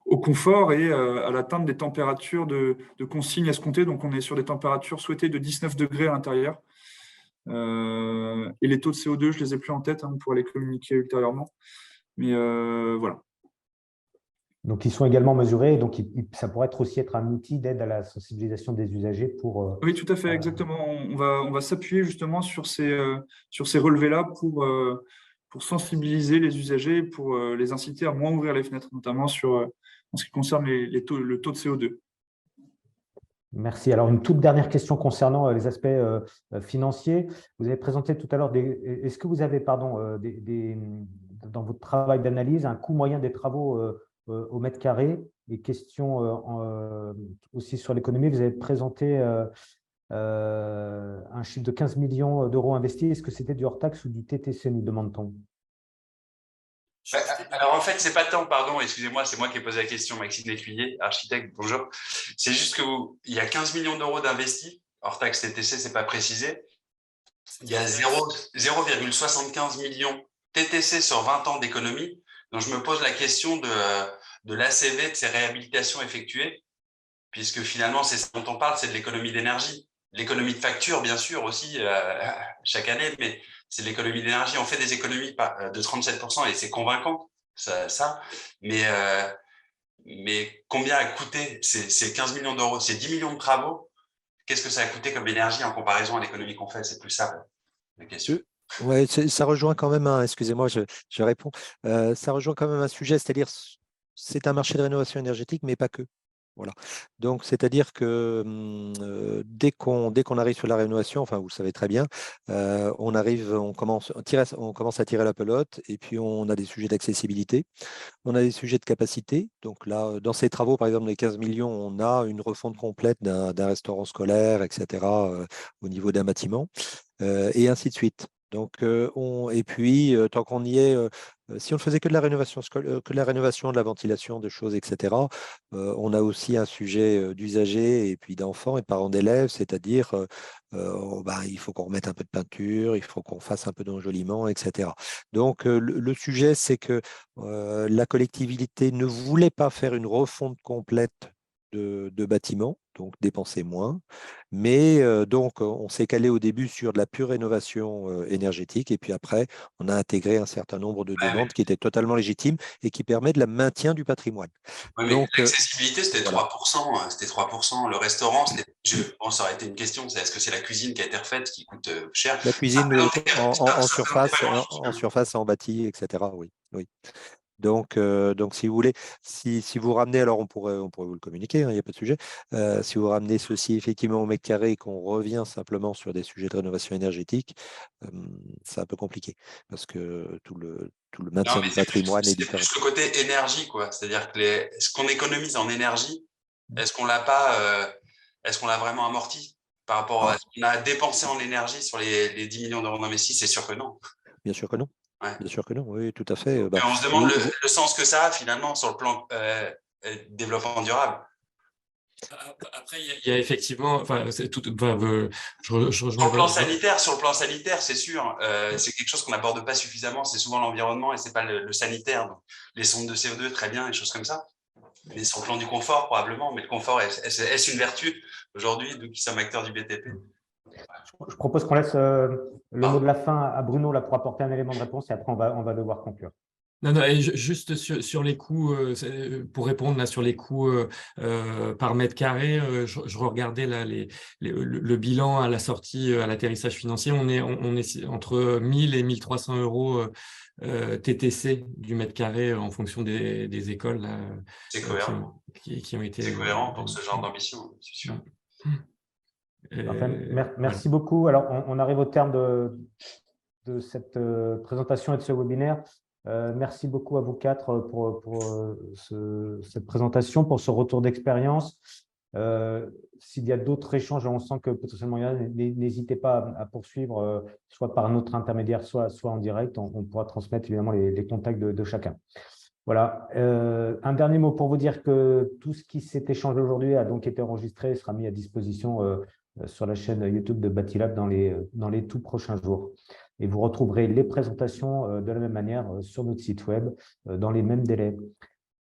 au confort et à l'atteinte des températures de consigne escomptées. Donc on est sur des températures souhaitées de 19 degrés à l'intérieur. Et les taux de CO2, je ne les ai plus en tête, hein, on pourra les communiquer ultérieurement. Mais voilà. Donc, ils sont également mesurés. Donc, ça pourrait aussi être un outil d'aide à la sensibilisation des usagers pour… Oui, tout à fait, exactement. On va s'appuyer justement sur ces relevés-là pour sensibiliser les usagers, pour les inciter à moins ouvrir les fenêtres, notamment en ce qui concerne le taux de CO2. Merci. Alors, une toute dernière question concernant les aspects financiers. Vous avez présenté tout à l'heure, est-ce que vous avez, pardon, dans votre travail d'analyse, un coût moyen des travaux au mètre carré? Et question aussi sur l'économie, vous avez présenté un chiffre de 15 millions d'euros investis. Est-ce que c'était du hors-taxe ou du TTC, nous demande-t-on? Alors en fait, c'est pas tant, pardon, excusez-moi, c'est moi qui ai posé la question, Maxime Lécuyer, architecte, bonjour. C'est juste qu'il y a 15 millions d'euros d'investis, hors taxe TTC, c'est pas précisé. Il y a 0,75 millions TTC sur 20 ans d'économie. Donc je me pose la question de l'ACV, de ces réhabilitations effectuées, puisque finalement, c'est ça dont on parle, c'est de l'économie d'énergie. L'économie de facture, bien sûr, aussi, chaque année, mais c'est de l'économie d'énergie. On fait des économies de 37% et c'est convaincant, ça. Mais combien a coûté ces 15 millions d'euros, ces 10 millions de travaux? Qu'est-ce que ça a coûté comme énergie en comparaison à l'économie qu'on fait? C'est plus ça, la question. Oui, ça rejoint quand même excusez-moi, je réponds. Ça rejoint quand même un sujet, c'est-à-dire c'est un marché de rénovation énergétique, mais pas que. Voilà. Donc, c'est-à-dire que dès qu'on arrive sur la rénovation, enfin, vous le savez très bien, on commence à tirer la pelote et puis on a des sujets d'accessibilité, on a des sujets de capacité. Donc là, dans ces travaux, par exemple, les 15 millions, on a une refonte complète d'un restaurant scolaire, etc., au niveau d'un bâtiment, et ainsi de suite. Donc, et puis, tant qu'on y est, si on ne faisait que de la rénovation, que de la rénovation, de la ventilation, de choses, etc., on a aussi un sujet d'usagers et puis d'enfants et de parents d'élèves, c'est-à-dire il faut qu'on remette un peu de peinture, il faut qu'on fasse un peu d'enjolivement, etc. Donc, le sujet, c'est que la collectivité ne voulait pas faire une refonte complète de bâtiments, donc dépenser moins. Mais donc, on s'est calé au début sur de la pure rénovation énergétique. Et puis après, on a intégré un certain nombre de demandes qui étaient totalement légitimes et qui permettent le maintien du patrimoine. Ouais, mais Donc, l'accessibilité, c'était voilà. 3%. C'était 3%. Le restaurant, bon, ça aurait été une question. Est-ce que c'est la cuisine qui a été refaite qui coûte cher? La cuisine, oui, en surface, en bâti, etc. Oui, oui. Donc, si vous voulez, si vous ramenez, alors on pourrait vous le communiquer, il n'y a pas de sujet. Si vous ramenez ceci effectivement au mètre carré et qu'on revient simplement sur des sujets de rénovation énergétique, c'est un peu compliqué parce que tout le maintien du patrimoine est différent. C'est plus le côté énergie, quoi. C'est-à-dire que ce qu'on économise en énergie, est-ce qu'on l'a vraiment amorti par rapport à ce qu'on a dépensé en énergie sur les 10 millions d'euros d'investis? C'est sûr que non. Bien sûr que non. Ouais. Bien sûr que non, oui, tout à fait. Mais on se demande le sens que ça a finalement sur le plan développement durable. Après, il y a effectivement, enfin, c'est tout, enfin, je rejoins sur le plan sanitaire, c'est sûr, c'est quelque chose qu'on n'aborde pas suffisamment. C'est souvent l'environnement et c'est pas le sanitaire. Donc, les sondes de CO2, très bien, des choses comme ça. Mais sur le plan du confort, probablement. Mais le confort, est-ce une vertu aujourd'hui, nous qui sommes acteurs du BTP? Je propose qu'on laisse le mot de la fin à Bruno là, pour apporter un élément de réponse et après on va devoir conclure. Non, non, et juste sur les coûts, pour répondre là sur les coûts par mètre carré, je regardais là le bilan à la sortie, à l'atterrissage financier, on est entre 1000 et 1300 euros TTC du mètre carré en fonction des écoles là, C'est cohérent. qui ont été. C'est cohérent pour ce genre d'ambition, c'est sûr. Enfin, merci beaucoup. Alors, on arrive au terme de cette présentation et de ce webinaire. Merci beaucoup à vous quatre pour cette présentation, pour ce retour d'expérience. S'il y a d'autres échanges, on sent que potentiellement il y a, n'hésitez pas à poursuivre, soit par notre intermédiaire, soit en direct. On pourra transmettre évidemment les contacts de chacun. Voilà. Un dernier mot pour vous dire que tout ce qui s'est échangé aujourd'hui a donc été enregistré et sera mis à disposition sur la chaîne YouTube de Bâtilab dans les tout prochains jours. Et vous retrouverez les présentations de la même manière sur notre site web dans les mêmes délais.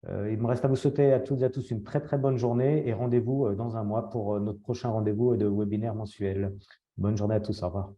Il me reste à vous souhaiter à toutes et à tous une très très bonne journée et rendez-vous dans un mois pour notre prochain rendez-vous de webinaire mensuel. Bonne journée à tous, au revoir.